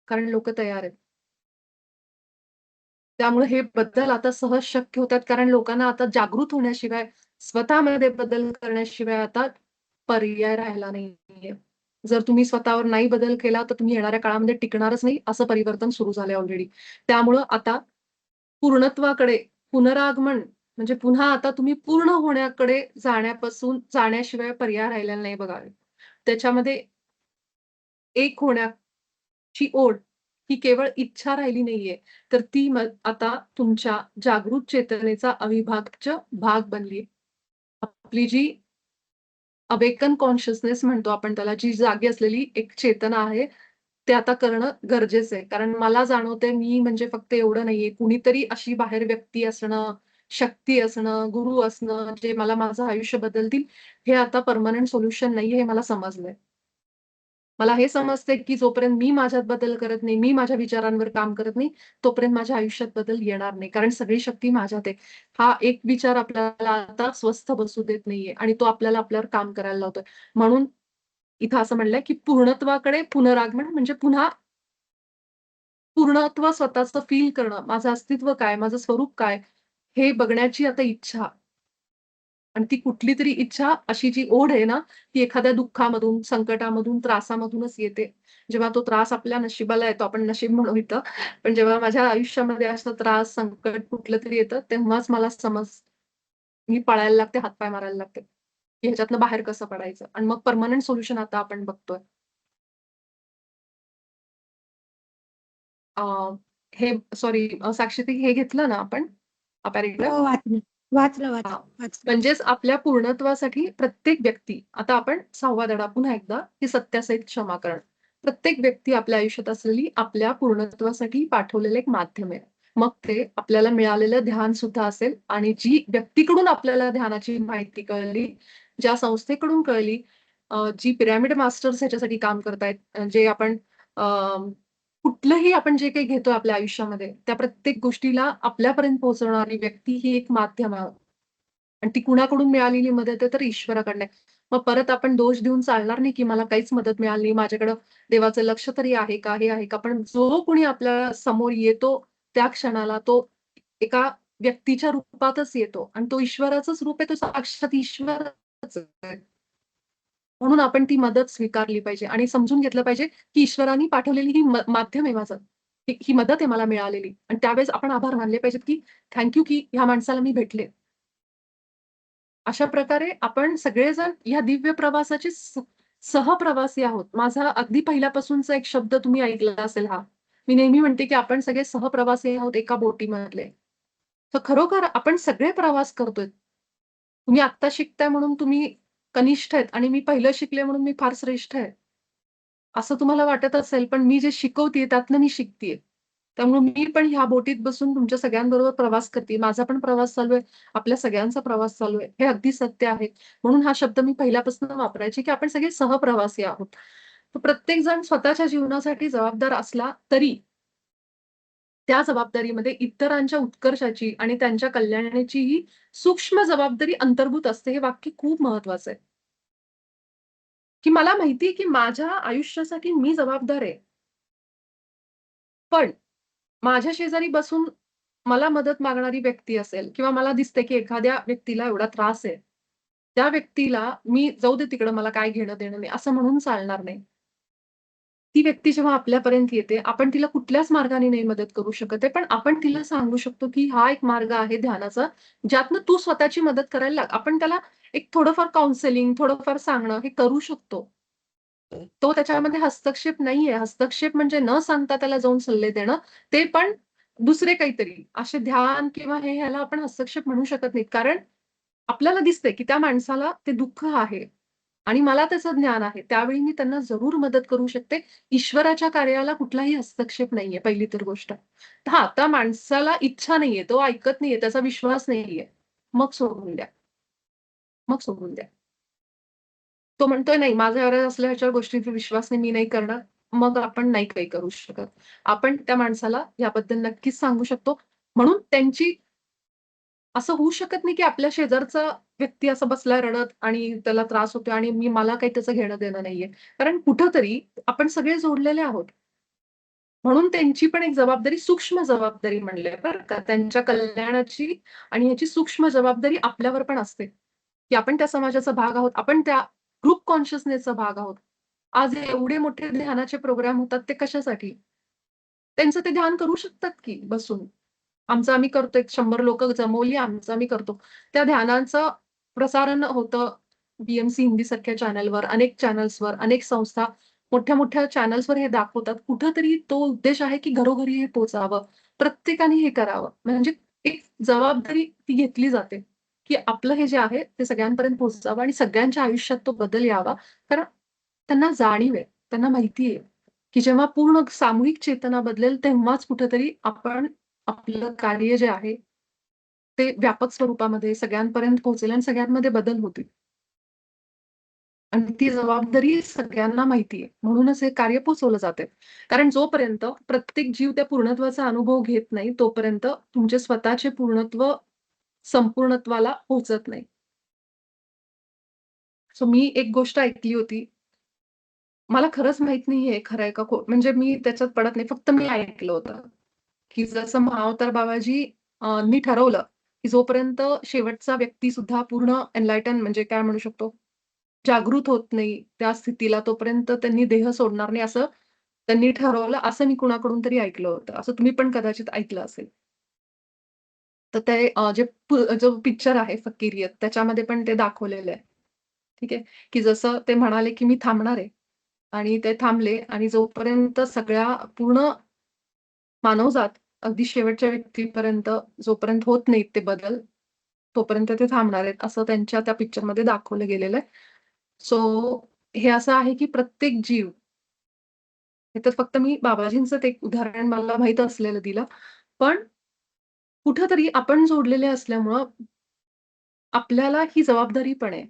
कारण लोकं तयार आहेत. त्यामुळे हे बदल आता सहज शक्य होतात कारण लोकांना आता जागृत होण्याशिवाय, स्वतःमध्ये बदल करण्याशिवाय आता पर्याय राहिला नाहीये. जर तुम्ही स्वतःवर नाही बदल केला, तर तुम्ही येणाऱ्या काळामध्ये टिकणारच नाही, असं परिवर्तन सुरू झालंय ऑलरेडी. त्यामुळं आता पूर्णत्वाकडे, पुनरागमन म्हणजे पुन्हा आता तुम्ही पूर्ण होण्याकडे जाण्याशिवाय पर्याय राहिलेला नाही बघा. त्याच्यामध्ये एक होण्याची ओढ ही केवळ इच्छा राहिली नाहीये, तर ती आता तुमच्या जागृत चेतनेचा अविभाज्य भाग बनली. आपली जी अवेकन कॉन्शियसनेस म्हणतो आपण त्याला, जी जागी असलेली एक चेतना आहे, ते आता करणं गरजेचं आहे. कारण मला जाणवतंय मी म्हणजे फक्त एवढं नाहीये. कुणीतरी अशी बाहेर व्यक्ती असणं, शक्ती असणं, गुरु असणं, जे मला माझं आयुष्य बदलतील, हे आता पर्मनंट सोल्युशन नाहीये हे मला समजलंय. मला हे समजतंय, की जोपर्यंत मी माझ्यात बदल करत नाही, मी माझ्या विचारांवर काम करत नाही, तोपर्यंत माझ्या आयुष्यात बदल येणार नाही. कारण सगळी शक्ती माझ्यात आहे. हा एक विचार आपल्याला आता स्वस्थ बसू देत नाहीये आणि तो आपल्याला आपल्यावर काम करायला लावतोय. म्हणून इथं असं म्हणलंय, की पूर्णत्वाकडे पुनरागमन म्हणजे पुन्हा पूर्णत्व स्वतःचं फील करणं. माझं अस्तित्व काय? माझं स्वरूप काय? हे बघण्याची आता इच्छा आणि ती कुठली तरी इच्छा अशी जी ओढ आहे ना, ती एखाद्या दुःखामधून, संकटामधून, त्रासामधूनच येते. जेव्हा तो त्रास आपल्या नशिबाला येतो, आपण नशीब म्हणू इथं. पण जेव्हा माझ्या आयुष्यामध्ये असं त्रास, संकट कुठलं तरी येतं, तेव्हाच मला मी पळायला लागते, हातपाय मारायला लागते, की ह्याच्यातनं बाहेर कसं पडायचं आणि मग पर्मनंट सोल्युशन आता आपण बघतोय. अ, हे सॉरी साक्षीताई हे घेतलं ना आपण पॅराग्राफ? हो, वाचलं. वाचलं, हां. वाचलं. म्हणजेच आपल्या पूर्णत्वासाठी प्रत्येक व्यक्ती आता आपण 6वा धडा पुन्हा एकदा की सत्यासहित क्षमा करणं. प्रत्येक व्यक्ती आपल्या आयुष्यात असलेली आपल्या पूर्णत्वासाठी पाठवलेलं एक माध्यम आहे. मग ते आपल्याला मिळालेलं ध्यान सुद्धा असेल आणि जी व्यक्तीकडून आपल्याला ध्यानाची माहिती कळली, ज्या संस्थेकडून कळली, जी पिरॅमिड मास्टर्स ह्याच्यासाठी काम करतायत, जे आपण कुठलंही आपण जे काही घेतो आपल्या आयुष्यामध्ये, त्या प्रत्येक गोष्टीला आपल्यापर्यंत पोहोचवणारी व्यक्ती ही एक माध्यम आहे. आणि ती कुणाकडून मिळालेली मदत आहे तर ईश्वराकडनं आहे. मग परत आपण दोष देऊन चालणार नाही, की मला काहीच मदत मिळाली नाही, माझ्याकडं देवाचं लक्ष तरी आहे का? हे आहे का? पण जो कोणी आपल्या समोर येतो, त्या क्षणाला तो एका व्यक्तीच्या रूपातच येतो आणि तो ईश्वराचंच रूप आहे, तो साक्षात ईश्वरच आहे. म्हणून आपण ती मदत स्वीकारली पाहिजे आणि समजून घेतलं पाहिजे, की ईश्वराने पाठवलेली ही माध्यम आहे माझं. ही मदत आहे मला मिळालेली आणि त्यावेळेस आपण आभार मानले पाहिजेत, की थँक की ह्या माणसाला मी भेटले. अशा प्रकारे आपण सगळेजण या दिव्य प्रवासाचे सहप्रवासी आहोत. माझा अगदी पहिल्यापासूनचा एक शब्द तुम्ही ऐकला असेल हा. मी नेहमी म्हणते, की आपण सगळे सहप्रवासी आहोत एका बोटीमधले. तर खरोखर आपण सगळे प्रवास करतोय. तुम्ही आत्ता शिकताय म्हणून तुम्ही कनिष्ठ आहेत आणि मी पहिलं शिकले म्हणून मी फार श्रेष्ठ आहे. असं तुम्हाला वाटत असेल, पण मी जे शिकवतीये त्यातनं मी शिकतीये. त्यामुळे मी पण ह्या बोटीत बसून तुमच्या सगळ्यांबरोबर प्रवास करतीये. माझा पण प्रवास चालू आहे. आपल्या सगळ्यांचा प्रवास चालू आहे. हे अगदी सत्य आहे. म्हणून हा शब्द मी पहिल्यापासून वापरायचे, की आपण सगळे सहप्रवासी आहोत. तर प्रत्येक जण स्वतःच्या जीवनासाठी जबाबदार असला तरी त्या जबाबदारीमध्ये इतरांच्या उत्कर्षाची आणि त्यांच्या कल्याणाचीही सूक्ष्म जबाबदारी अंतर्भूत असते. हे वाक्य खूप महत्वाचं आहे, की मला माहिती की माझ्या आयुष्यासाठी मी जबाबदार आहे. पण माझ्या शेजारी बसून मला मदत मागणारी व्यक्ती असेल किंवा मला दिसतंय की एखाद्या व्यक्तीला एवढा त्रास आहे. त्या व्यक्तीला मी जाऊ दे तिकडं मला काय घेणं-देणं नाही असं म्हणून चालणार नाही. ती व्यक्ती जेव्हा आपल्यापर्यंत येते, आपण तिला कुठल्याच मार्गाने नाही मदत करू शकत आहे. पण आपण तिला सांगू शकतो, की हा एक मार्ग आहे ध्यानाचा, ज्यातनं तू स्वतःची मदत करायला लाग. आपण त्याला एक थोडंफार काउन्सेलिंग, थोडंफार सांगणं हे करू शकतो. तो त्याच्यामध्ये हस्तक्षेप नाहीये. हस्तक्षेप म्हणजे न सांगता त्याला जाऊन सल्ले देणं, ते पण दुसरे काहीतरी. असे ध्यान किंवा ह्याला आपण हस्तक्षेप म्हणू शकत नाहीत. कारण आपल्याला दिसतंय, की त्या माणसाला ते दुःख आहे आणि मला त्याचं ज्ञान आहे. त्यावेळी मी त्यांना जरूर मदत करू शकते. ईश्वराच्या कार्याला कुठलाही हस्तक्षेप नाहीये, पहिली तर गोष्ट. हां, त्या माणसाला इच्छा नाहीये, तो ऐकत नाहीये, त्याचा विश्वास नाहीये. मग सोडून द्या. मग सोडून द्या. तो म्हणतोय, "नाही, माझ्यावर असल्या ह्याच्या गोष्टींचा विश्वास नाही, मी नाही करणार." मग आपण नाही काही करू शकत. आपण त्या माणसाला याबद्दल नक्कीच सांगू शकतो. म्हणून त्यांची असं होऊ शकत नाही, की आपल्या शेजारचा व्यक्ती असा बसलाय रडत आणि त्याला त्रास होतोय आणि मला काही त्याचं घेणं-देणं नाहीये. कारण कुठेतरी आपण सगळे जोडलेले आहोत. म्हणून त्यांची पण एक जबाबदारी, सूक्ष्म जबाबदारी म्हणले बरं का. त्यांच्या कल्याणाची आणि ह्याची सूक्ष्म जबाबदारी आपल्यावर पण असते, की आपण त्या समाजाचा भाग आहोत. आपण त्या ग्रुप कॉन्शियसनेसचा भाग आहोत. आज एवढे मोठे ध्यानाचे प्रोग्राम होतात ते कशासाठी? त्यांचं ते ध्यान करू शकतात की बसून. आमचं आम्ही करतोय 100 लोकं जमवली, आमचं आम्ही करतो. त्या ध्यानाचं प्रसारण होतं BMC हिंदीसारख्या चॅनलवर, अनेक चॅनल्सवर, अनेक संस्था मोठ्या-मोठ्या चॅनल्सवर हे दाखवतात. कुठेतरी तो उद्देश आहे, की घरोघरी हे पोहोचावं. प्रत्येकाने हे करावं. म्हणजे एक जबाबदारी ती घेतली जाते, की आपलं हे जे आहे ते सगळ्यांपर्यंत पोहोचावं आणि सगळ्यांच्या आयुष्यात तो बदल यावा. कारण त्यांना जाणीव आहे, त्यांना माहिती आहे, की जेव्हा पूर्ण सामूहिक चेतना बदलेल, तेव्हाच कुठेतरी आपण आपलं कार्य जे आहे, ते व्यापक स्वरूपामध्ये सगळ्यांपर्यंत पोहोचेल आणि सगळ्यांमध्ये बदल होतील. आणि ती जबाबदारी सगळ्यांना माहिती आहे. म्हणूनच हे कार्य पोहोचवलं जातंय. कारण जोपर्यंत प्रत्येक जीव त्या पूर्णत्वाचा अनुभव घेत नाही, तोपर्यंत तुमचे स्वतःचे पूर्णत्व संपूर्णत्वाला पोहोचत नाही. सो मी एक गोष्ट ऐकली होती. मला खरंच माहीत नाहीये खरं आहे का म्हणजे मी त्याच्यात पडत नाही. फक्त मी ऐकलं होतं, की जसं महाअवतार बाबाजी नी ठरवलं, की जोपर्यंत शेवटचा व्यक्ती सुद्धा पूर्ण एनलाइटन म्हणजे काय म्हणू शकतो, जागृत होत नाही त्या स्थितीला, तोपर्यंत त्यांनी देह सोडणार नाही असं त्यांनी ठरवलं, असं मी कुणाकडून तरी ऐकलं होतं. असं तुम्ही पण कदाचित ऐकलं असेल. तर ते जो पिक्चर आहे फकिरियत त्याच्यामध्ये पण ते दाखवलेलं आहे. ठीक आहे. की जसं ते म्हणाले, की मी थांबणार आहे आणि ते थांबले आणि जोपर्यंत सगळ्या पूर्ण मानवजात अगदी शेवटच्या व्यक्तीपर्यंत जोपर्यंत होत नाहीत ते बदल, तोपर्यंत ते थांबणार आहेत, असं त्यांच्या त्या पिक्चरमध्ये दाखवलं गेलेलं आहे. सो हे असं आहे, की प्रत्येक जीव हे तर फक्त मी बाबाजींचं ते एक उदाहरण मला माहीत असलेलं दिलं. पण कुठेतरी आपण जोडलेले असल्यामुळं आपल्याला ही जबाबदारी पण आहे,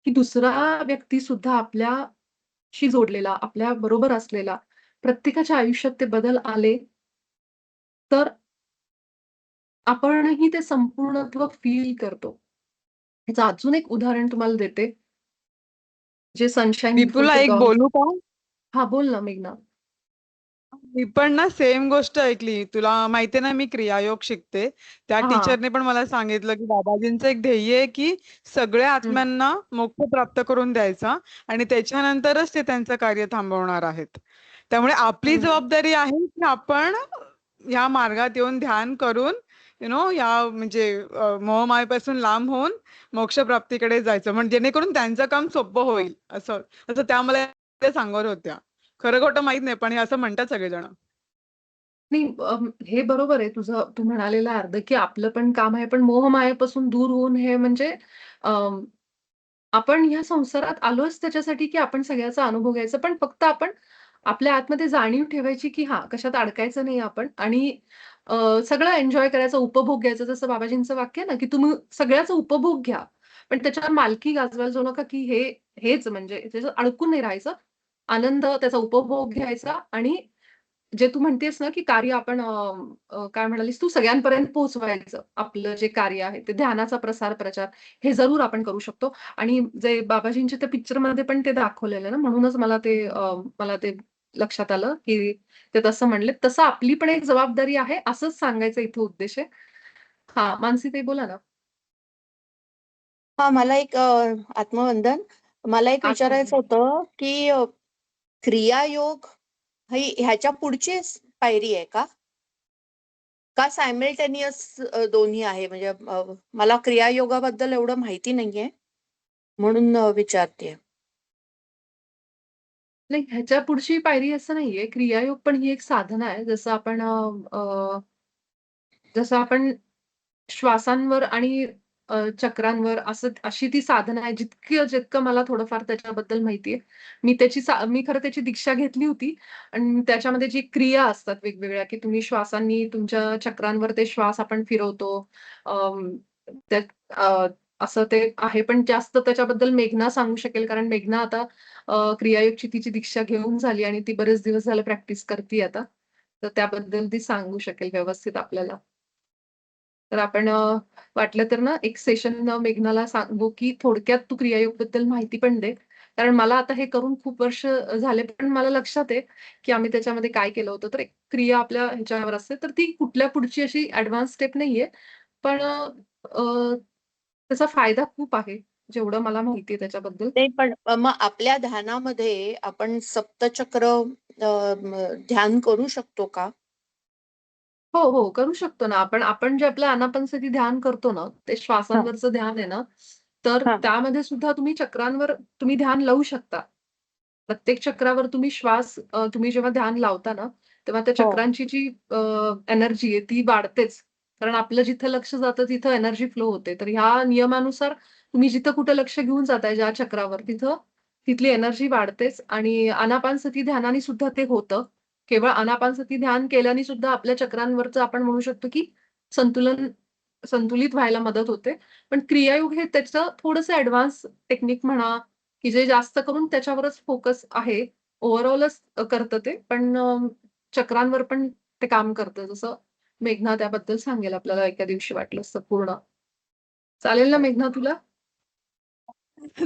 की दुसरा व्यक्तीसुद्धा आपल्याशी जोडलेला, आपल्याबरोबर असलेला, प्रत्येकाच्या आयुष्यात ते बदल आले, तर आपणही ते संपूर्णत्व फील करतो. ह्याचं अजून एक उदाहरण तुम्हाला देते, जे सनशाईन बिफोर विपुला द एक डॉन. बोलू का? हां, बोल ना मेघना. मी पण ना सेम गोष्ट ऐकली. तुला माहितीये ना, मी क्रियायोग शिकते. त्या हां. टीचरने पण मला सांगितलं, की बाबाजींचं एक ध्येय आहे, की सगळ्या हं, आत्म्यांना मोक्ष प्राप्त करून द्यायचा आणि त्याच्यानंतरच ते त्यांचं कार्य थांबवणार आहेत. त्यामुळे आपली हं. जबाबदारी आहे, की आपण या मार्गात येऊन ध्यान करून या म्हणजे मोहमायेपासून लांब होऊन मोक्ष प्राप्तीकडे जायचं. म्हणजे जेणेकरून त्यांचं काम सोपं होईल असं. असं त्या मला ते सांगत होत्या. खरं खोटं माहित नाही, पण हे असं म्हणतात सगळेजण. नाही हे बरोबर आहे तुझं तू म्हणालेलं अर्ध, की आपलं पण काम आहे, पण मोहमायेपासून दूर होऊन हे म्हणजे अं, आपण ह्या संसारात आलोच त्याच्यासाठी, की आपण सगळ्याचा अनुभव घ्यायचा. पण फक्त आपण आपल्या आतमध्ये जाणीव ठेवायची, की हां, कशात अडकायचं नाही आपण आणि सगळं एन्जॉय करायचा, उपभोग घ्यायचा. जसं बाबाजींचं वाक्य आहे ना, की तुम्ही सगळ्याचा उपभोग घ्या. पण त्याच्यावर मालकी गाजवायला जाऊ नका, की हेच म्हणजे त्याच्यात अडकून नाही राहायचं. आनंद, त्याचा उपभोग घ्यायचा आणि जे तू म्हणतेस ना, की कार्य आपण काय म्हणालीस तू सगळ्यांपर्यंत पोहोचवायचं. आपलं जे कार्य आहे ते ध्यानाचा प्रसार-प्रचार हे जरूर आपण करू शकतो. आणि जे बाबाजींच्या त्या पिक्चरमध्ये पण ते दाखवलेलं आहे ना, म्हणूनच मला ते लक्षात आलं, की ते तसं म्हणले. तसं आपली पण एक जबाबदारी आहे असंच सांगायचा इथे उद्देश आहे. हां, मानसी ताई बोला ना. हां, मला एक आत्मवंदन. मला एक आठवण. विचारायचं होतं, की क्रियायोग ही ह्याच्या पुढचीच पायरी आहे का? का सायमल्टेनियस दोन्ही आहे? म्हणजे मला क्रियायोगाबद्दल एवढं माहिती नाहीये, म्हणून विचारतेय. नाही, ह्याच्या पुढची पायरी असं नाहीये. क्रियायोग पण ही एक साधना आहे. जसं आपण श्वासांवर आणि चक्रांवर अशी ती साधना आहे. जितकं मला थोडंफार त्याच्याबद्दल माहिती आहे. मी खरं त्याची दीक्षा घेतली होती आणि त्याच्यामध्ये जी क्रिया असतात वेगवेगळ्या, की तुम्ही श्वासांनी तुमच्या चक्रांवर ते श्वास आपण फिरवतो. अं, त्यात असं ते आहे. पण जास्त त्याच्याबद्दल मेघना सांगू शकेल, कारण मेघना आता क्रियायोगची तिची दीक्षा घेऊन झाली आणि ती बरेच दिवस झाले प्रॅक्टिस करतीये आता. तर त्याबद्दल ती सांगू शकेल व्यवस्थित आपल्याला. तर आपण वाटलं तर ना एक सेशन मेघनाला सांगू, की थोडक्यात तू क्रियायोगबद्दल माहिती पण दे. कारण मला आता हे करून खूप वर्ष झाले, पण मला लक्षात आहे, की आम्ही त्याच्यामध्ये काय केलं होतं. तर एक क्रिया आपल्या ह्याच्यावर असते, तर ती कुठल्या पुढची अशी ॲडव्हान्स स्टेप नाहीये. पण त्याचा फायदा खूप आहे, जेवढं मला माहिती आहे त्याच्याबद्दल. नाही, पण मग आपल्या ध्यानामध्ये आपण सप्तचक्र ध्यान करू शकतो का? हो, हो. करू शकतो ना आपण. आपण जे आपलं आनापानसती ध्यान करतो ना, ते हां, श्वासांवरचं ध्यान आहे ना, तर हां. त्यामध्ये सुद्धा तुम्ही चक्रांवर तुम्ही ध्यान लावू शकता. प्रत्येक चक्रावर तुम्ही जेव्हा ध्यान लावता ना, तेव्हा त्या हो. चक्रांची जी एनर्जी आहे ती वाढतेच. कारण आपलं जिथं लक्ष जातं तिथं एनर्जी फ्लो होते. तर ह्या नियमानुसार तुम्ही जिथं कुठं लक्ष घेऊन जाताय ज्या चक्रावर, तिथली एनर्जी वाढतेच आणि आनापानसती ध्यानाने सुद्धा ते होतं. केवळ आनापानसती ध्यान केल्याने सुद्धा आपल्या चक्रांवरचं आपण म्हणू शकतो, की संतुलन संतुलित व्हायला मदत होते. पण क्रियायोग हे त्याचं थोडंसं ॲडव्हान्स टेक्निक म्हणा, की जे जास्त करून त्याच्यावरच फोकस आहे. ओव्हरऑलच करतं ते. पण चक्रांवर पण ते काम करतं. जसं मेघना त्याबद्दल सांगेल आपल्याला एका दिवशी वाटलंच तर पूर्ण. चालेल ना मेघना तुला?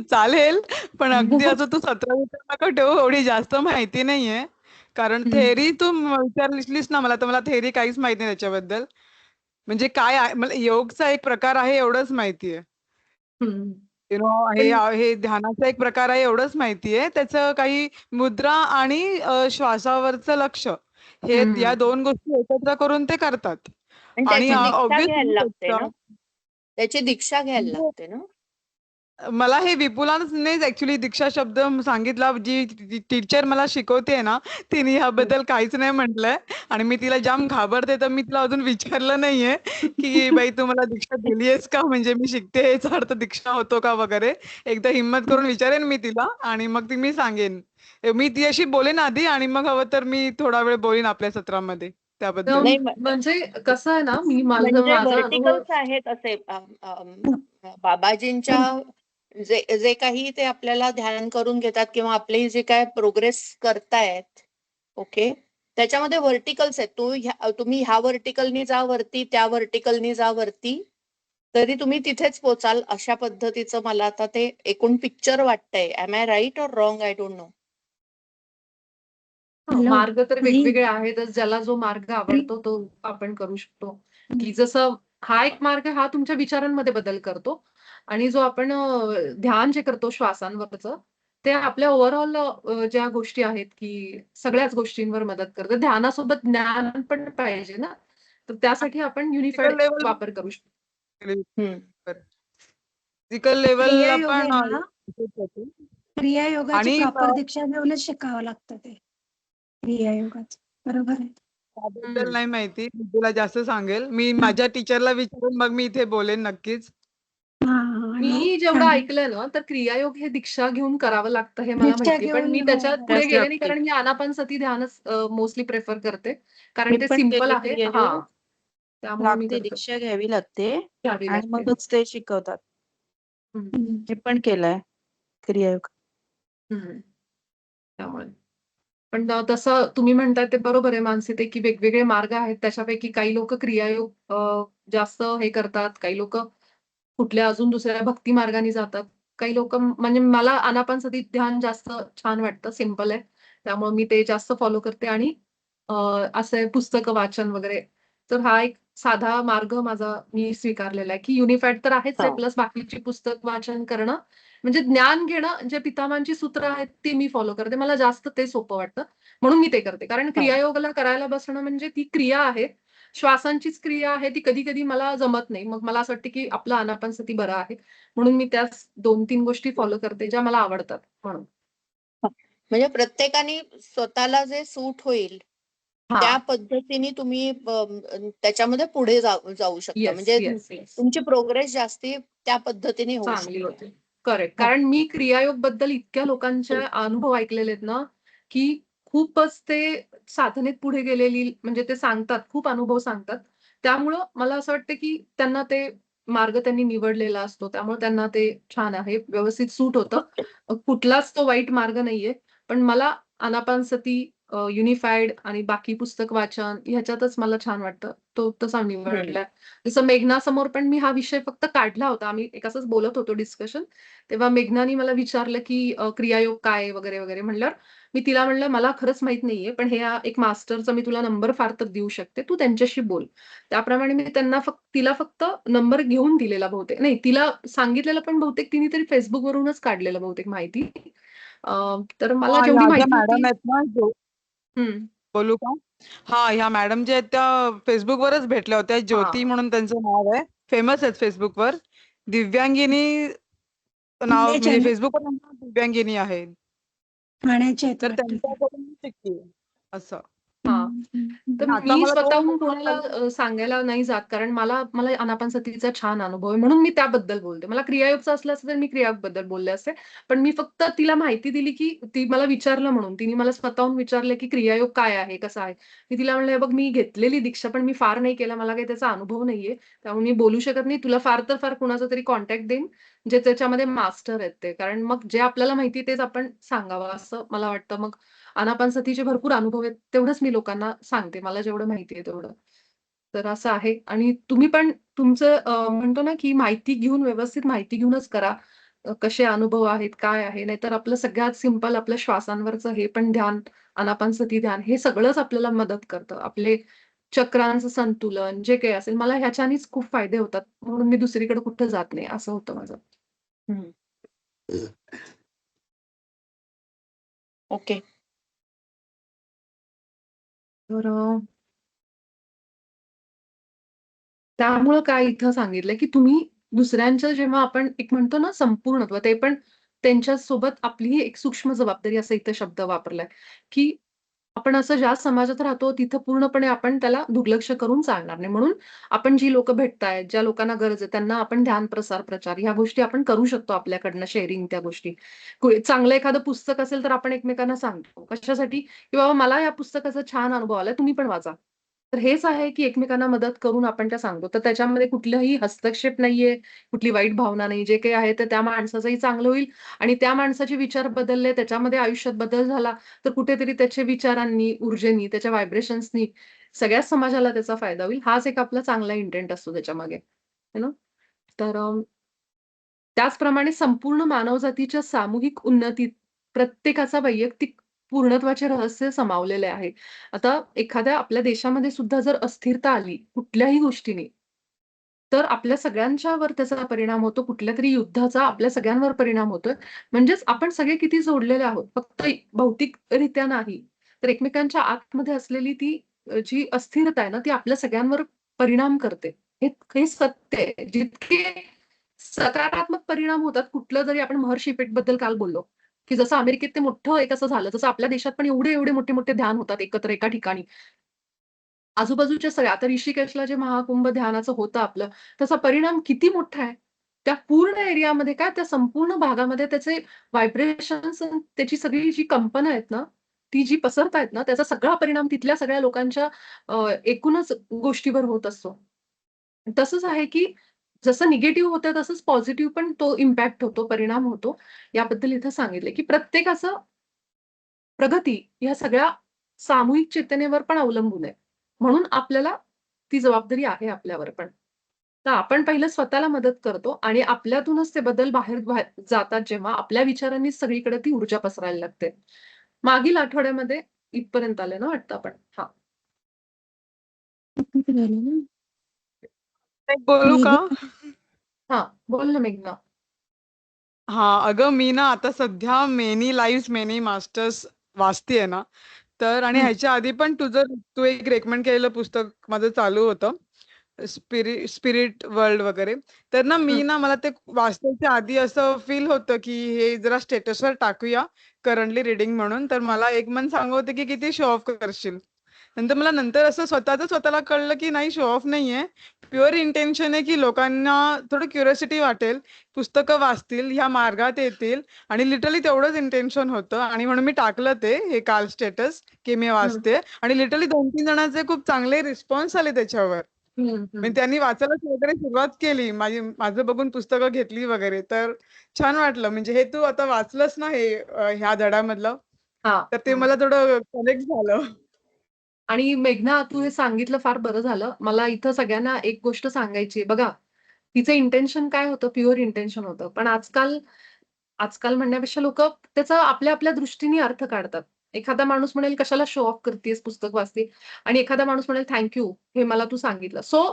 चालेल, पण अगदी असं तू 17 नका ठेवू, एवढी जास्त माहिती नाहीये. कारण हं. थेअरी तू विचारलीस ना मला, तर मला थेअरी काहीच माहिती नाही त्याच्याबद्दल. म्हणजे काय आहे मला योगचा एक प्रकार आहे एवढंच माहितीये. हम्म. यु नो हे पण हे ध्यानाचा एक प्रकार आहे एवढंच माहितीये. त्याचं काही मुद्रा आणि श्वासावरचं लक्ष हे या हम्म. 2 गोष्टी एकत्र करून ते करतात. आणि आणि त्याची दीक्षा घ्यायला लागते ऑब्व्हियसली ना, त्याची दीक्षा घ्यायला म्हणजे लागते ना. मला हे विपुलानेच ऍक्च्युली दीक्षा शब्द सांगितला. जी टीचर मला शिकवते ना, तिने ह्याबद्दल काहीच नाही म्हटलंय आणि मी तिला जाम घाबरते. तर मी तिला अजून विचारलं नाहीये, की "बाई तू मला दीक्षा दिलीयेस का? म्हणजे मी शिकते याचा अर्थ दीक्षा होतो का वगैरे?" एकदा हिम्मत करून विचारेन मी तिला आणि मग ती मी सांगेन. मी तिच्याशी बोलेन आधी आणि मग हवं तर मी थोडा वेळ बोलेन आपल्या सत्रामध्ये त्याबद्दल. नाही म्हणजे कसं आहे ना, म्हणजे माझा अनुभव व्हर्टिकल्स आहेत असे बाबाजींच्या जे जे काही ते आपल्याला ध्यान करून घेतात किंवा आपली जे काय प्रोग्रेस करतायत, ओके, त्याच्यामध्ये व्हर्टिकल्स आहेत. तुम्ही ह्या व्हर्टिकलनी जा वरती, त्या व्हर्टिकलनी जा वरती, तरी तुम्ही तिथेच पोचाल अशा पद्धतीचं मला आता ते एकूण पिक्चर वाटतंय. Am I right or wrong? I don't know. Hello मार्ग तर ताई. वेगवेगळे आहेतच. ज्याला जो मार्ग आवडतो तो आपण करू शकतो. की जसं हा एक मार्ग हा तुमच्या विचारांमध्ये बदल करतो आणि जो आपण ध्यान जे करतो श्वासांवरचं, ते आपल्या ओव्हरऑल ज्या गोष्टी आहेत की सगळ्याच गोष्टींवर मदत करतं. ध्यानासोबत ज्ञान पण पाहिजे ना, तर त्यासाठी आपण युनिफाईड लेवल वापर करू शकतो. हम्म. फिजिकल लेवल क्रियायोग आहे आपण ना, क्रियायोगाची आणि प्रॉपर दीक्षा घेऊनच शिकावं लागतं ते क्रियायोगाचं. बरोबर आहे. त्याबद्दल हं. नाही माहिती. मी तुला जास्त सांगेल. मी माझ्या टीचरला विचारून मग मी इथे बोलेन नक्कीच. हा हा. आणि मी जेवढं ऐकलंय ना, तर क्रियायोग हे दीक्षा घेऊन करावं लागतं हे मला दीक्षा माहिती पण घेऊन मी हो त्याच्यात हो. पुढे करावंच गेले नाही, लागते. कारण मी आनापानसती ध्यानच मोस्टली प्रेफर करते. कारण मी ते पण सिंपल केले आहे. क्रियायोग. हां. त्यामुळे मी लागते, करते. दीक्षा घ्यावी लागते घ्यावी आणि लागते. मगच ते शिकवतात. हं, हम्म. मी पण केलाय क्रियायोग. हं. त्यामुळे. पण तसं तुम्ही म्हणताय ते बरोबर आहे मानसी ते, की वेगवेगळे मार्ग आहेत. त्याच्यापैकी काही लोकं क्रियायोग जास्त हे करतात. काही लोकं कुठल्या अजून दुसऱ्या भक्ती मार्गाने जातात. काही लोकं म्हणजे मला आनापानसती ध्यान जास्त छान वाटतं, सिंपल आहे. त्यामुळे मी ते जास्त फॉलो करते आणि अ, असे पुस्तकं वाचन वगैरे. तर हा एक साधा मार्ग माझा मी स्वीकारलेला आहे, की युनिफाईड तर आहेच आहे, हां. प्लस बाकीची पुस्तक वाचन करणं, म्हणजे ज्ञान घेणं, जे पितामहांची सूत्र आहेत ती मी फॉलो करते. मला जास्त ते सोपं वाटतं. म्हणून मी ते करते. कारण हां. क्रियायोगाला करायला बसणं म्हणजे ती क्रिया आहे. श्वासांचीच क्रिया आहे ती कधी-कधी मला जमत नाही. मग मला असं वाटतं, की आपलं आनापानसती बरं आहे. म्हणून मी त्याच 2-3 गोष्टी फॉलो करते, ज्या मला आवडतात म्हणून. म्हणजे प्रत्येकाने स्वतःला जे सूट होईल त्या हां. पद्धतीने तुम्ही त्याच्यामध्ये पुढे जाऊ शकता. येस, म्हणजे येस, येस. तुमची प्रोग्रेस जास्ती त्या पद्धतीने होऊ चांगली शकते. होते. करेक्ट. हां. कारण मी क्रियायोगबद्दल इतक्या लोकांचे अनुभव ऐकलेले आहेत ना, की खूपच ते साधनेत पुढे गेलेली म्हणजे ते सांगतात, खूप अनुभव सांगतात. त्यामुळं मला असं वाटतं, की त्यांना ते मार्ग त्यांनी निवडलेला असतो. त्यामुळे त्यांना ते छान आहे, व्यवस्थित सूट होतं. कुठलाच तो वाईट मार्ग नाहीये. पण मला आनापानसती युनिफाईड आणि बाकी पुस्तक वाचन ह्याच्यातच मला छान वाटतं. तो तसा हं. निवडलाय. जसं मेघनासमोर पण मी हा विषय फक्त काढला होता. आम्ही एक असंच बोलत होतो डिस्कशन. तेव्हा मेघनानी मला विचारलं, की क्रियायोग काय आहे वगैरे, वगैरे म्हणल्यावर मी तिला म्हणलं, "मला खरंच माहीत नाहीये, पण हे एक मास्टरचा मी तुला नंबर फार तर देऊ शकते. तू त्यांच्याशी बोल." त्याप्रमाणे मी त्यांना तिला फक्त नंबर घेऊन दिलेला बहुतेक. नाही, तिला सांगितलेलं पण बहुतेक तिने तरी Facebookवरूनच काढलेलं बहुतेक माहिती. तर मला हां, जेवढी ह्या ज्या माहिती मॅडम होती आहेत ना हं. बोलू का? हां, ह्या मॅडम ज्या आहेत त्या Facebookवरच भेटल्या होत्या. ज्योती हां. म्हणून त्यांचं नाव आहे. फेमस आहेत Facebookवर. दिव्यांगिनी नाव ठाण्याच्या म्हणजे ना, Facebookवर त्यांचं नाव दिव्यांगिनी आहे. ठाण्याच्या आहेत तर वाटतं त्या. त्यांच्याकडून मी शिकली असं. हां. हम्म, हम्म, तर आणि आता मी मला 2 स्वतःहून महिना कोणाला झाले सांगायला नाही जात, कारण मला आनापानसतीचा छान अनुभव आहे. म्हणून मी त्याबद्दल बोलते. मला क्रियायोगचं असलं असतं तर मी क्रियायोगबद्दल बोलले असते. पण मी फक्त तिला माहिती दिली, की ती मला विचारलं म्हणून. तिने मला स्वतःहून विचारलं, की क्रियायोग काय आहे? कसा आहे? मी तिला म्हणलं, "हे बघ, मी घेतलेली दीक्षा, पण मी फार नाही केला. मला काही त्याचा अनुभव नाहीये. त्यामुळे मी बोलू शकत नाही. तुला फार तर फार कुणाचा तरी कॉन्टॅक्ट देईन, जे त्याच्यामध्ये मास्टर आहेत ते. कारण मग जे आपल्याला माहिती तेच आपण सांगावं असं मला वाटतं. मग आनापानसतीचे भरपूर अनुभव आहेत. तेवढंच मी लोकांना सांगते. मला जेवढं माहिती आहे तेवढं. तर असं आहे आणि तुम्ही पण तुमचं म्हणतो ना, की माहिती घेऊन व्यवस्थित माहिती घेऊनच करा. कसे अनुभव आहेत, काय आहे. नाहीतर आपलं सगळ्यात सिंपल आपलं श्वासांवरचं हे पण ध्यान, आनापानसती ध्यान हे सगळंच आपल्याला मदत करतं. आपले चक्रांचं संतुलन जे काही असेल मला ह्याच्यानेच खूप फायदे होतात. म्हणून मी दुसरीकडे कुठं जात नाही असं होतं माझं. हं. ओके. तर त्यामुळं काय इथं सांगितलंय, की तुम्ही दुसऱ्यांचं जेव्हा आपण एक म्हणतो ना संपूर्णत्व, ते पण त्यांच्यासोबत आपलीही एक सूक्ष्म जबाबदारी असा इथं शब्द वापरलाय, की आपण असं ज्या समाजात राहतो तिथं पूर्णपणे आपण त्याला दुर्लक्ष करून चालणार नाही. म्हणून आपण जी लोकं भेटतायत, ज्या लोकांना गरज आहे त्यांना आपण ध्यान, प्रसार, प्रचार ह्या गोष्टी आपण करू शकतो आपल्याकडनं शेअरिंग त्या गोष्टी. चांगलं एखादं पुस्तक असेल तर आपण एकमेकांना सांगतो. कशासाठी? की बाबा मला या पुस्तकाचा छान अनुभव आलाय, तुम्ही पण वाचा. तर हेच आहे, की एकमेकांना मदत करून आपण त्या सांगतो. तर त्याच्यामध्ये कुठलाही हस्तक्षेप नाहीये, कुठली वाईट भावना नाही. जे काही आहे ते त्या माणसाचंही चांगलं होईल आणि त्या माणसाचे विचार बदलले, त्याच्यामध्ये आयुष्यात बदल झाला, तर कुठेतरी त्याच्या विचारांनी, ऊर्जेनी, त्याच्या व्हायब्रेशन्सनी सगळ्याच समाजाला त्याचा फायदा होईल. हाच एक आपला चांगला इंटेंट असतो त्याच्यामागे. है ना? तर त्याचप्रमाणे संपूर्ण मानवजातीच्या सामूहिक उन्नतीत प्रत्येकाचा वैयक्तिक पूर्णत्वाचे रहस्य सामावलेले आहे. आता एखाद्या आपल्या देशामध्ये सुद्धा जर अस्थिरता आली कुठल्याही गोष्टीने, तर आपल्या सगळ्यांच्यावर त्याचा परिणाम होतो. कुठल्यातरी युद्धाचा आपल्या सगळ्यांवर परिणाम होतोय. म्हणजेच आपण सगळे किती जोडलेले आहोत. फक्त भौतिकरित्या नाही, तर एकमेकांच्या आतमध्ये असलेली ती जी अस्थिरता आहे ना, ती आपल्या सगळ्यांवर परिणाम करते. हे हे सत्य आहे. जितके सकारात्मक परिणाम होतात, कुठलं जरी आपण महर्षी इफेक्टबद्दल काल बोललो, की जसं अमेरिकेत ते मोठं एक असं झालं, तसं आपल्या देशात पण एवढे मोठे-मोठे ध्यान होतात एकत्र एका ठिकाणी. आजूबाजूच्या सगळ्या आता ऋषिकेशला जे महाकुंभ ध्यानाचं होतं आपलं, त्याचा परिणाम किती मोठा आहे. त्या पूर्ण एरियामध्ये काय त्या संपूर्ण भागामध्ये त्याचे व्हायब्रेशन्स त्याची सगळी जी कंपनं आहेत ना, ती जी पसरतायत ना, त्याचा सगळा परिणाम तिथल्या सगळ्या लोकांच्या एकूणच गोष्टीवर होत असतो. तसंच आहे, की जसं निगेटिव्ह होतं तसंच पॉझिटिव्ह पण तो इम्पॅक्ट होतो, परिणाम होतो. याबद्दल इथं सांगितलंय, की प्रत्येकाचं प्रगती या सगळ्या सामूहिक चेतनेवर पण अवलंबून आहे. म्हणून आपल्याला ती जबाबदारी आहे आपल्यावर पण. तर आपण पहिलं स्वतःला मदत करतो आणि आपल्यातूनच ते बदल बाहेर जातात जेव्हा आपल्या विचारांनीच सगळीकडे ती ऊर्जा पसरायला लागते. मागील आठवड्यामध्ये इथपर्यंत आले ना वाटतं आपण? हां. एक बोलू का? हां. बोल ना मेघना. हां, अगं मी ना आता सध्या मेनी लाईव्हज मेनी मास्टर्स वाचतीये ना, तर आणि हं, ह्याच्या आधी पण तू एक रेकमेंड केलेलं पुस्तक माझं चालू होतं. स्पिरिट वर्ल्ड वगैरे. तर ना हं. मी ना मला ते वाचण्याच्या आधी असं फील होतं, की हे जरा स्टेटसवर टाकूया करंटली रीडिंग म्हणून. तर मला एक मन सांगत होते, की किती शो ऑफ करशील. नंतर असं स्वतःला कळलं, की नाही शो ऑफ नाहीये. प्युअर इंटेन्शन आहे, की लोकांना थोडं क्युरिओसिटी वाटेल, पुस्तकं वाचतील, ह्या मार्गात येतील आणि लिटरली तेवढंच इंटेन्शन होतं आणि म्हणून मी टाकलं ते हे काल स्टेटस, की मी हं, वाचते आणि लिटरली 2-3 जणांचे खूप चांगले रिस्पॉन्स आले त्याच्यावर. हं, हं. म्हणजे त्यांनी वाचायला वगैरे सुरुवात केली. माझं बघून पुस्तकं घेतली वगैरे. तर छान वाटलं. म्हणजे हे तू आता वाचलंस ना हे ह्या धड्यामधलं, हां, तर ते हां. मला थोडं कनेक्ट झालं. आणि मेघना तू हे सांगितलं फार बरं झालं. मला इथं सगळ्यांना एक गोष्ट सांगायची आहे. बघा, तिचं इंटेन्शन काय होतं? प्युअर इंटेन्शन होतं. पण आजकाल आजकाल म्हणण्यापेक्षा लोकं त्याचा आपल्या दृष्टीने अर्थ काढतात. एखादा माणूस म्हणेल, "कशाला शो ऑफ करतीयेस, पुस्तक वाचते" आणि एखादा माणूस म्हणेल, "थँक हे मला तू सांगितलं." सो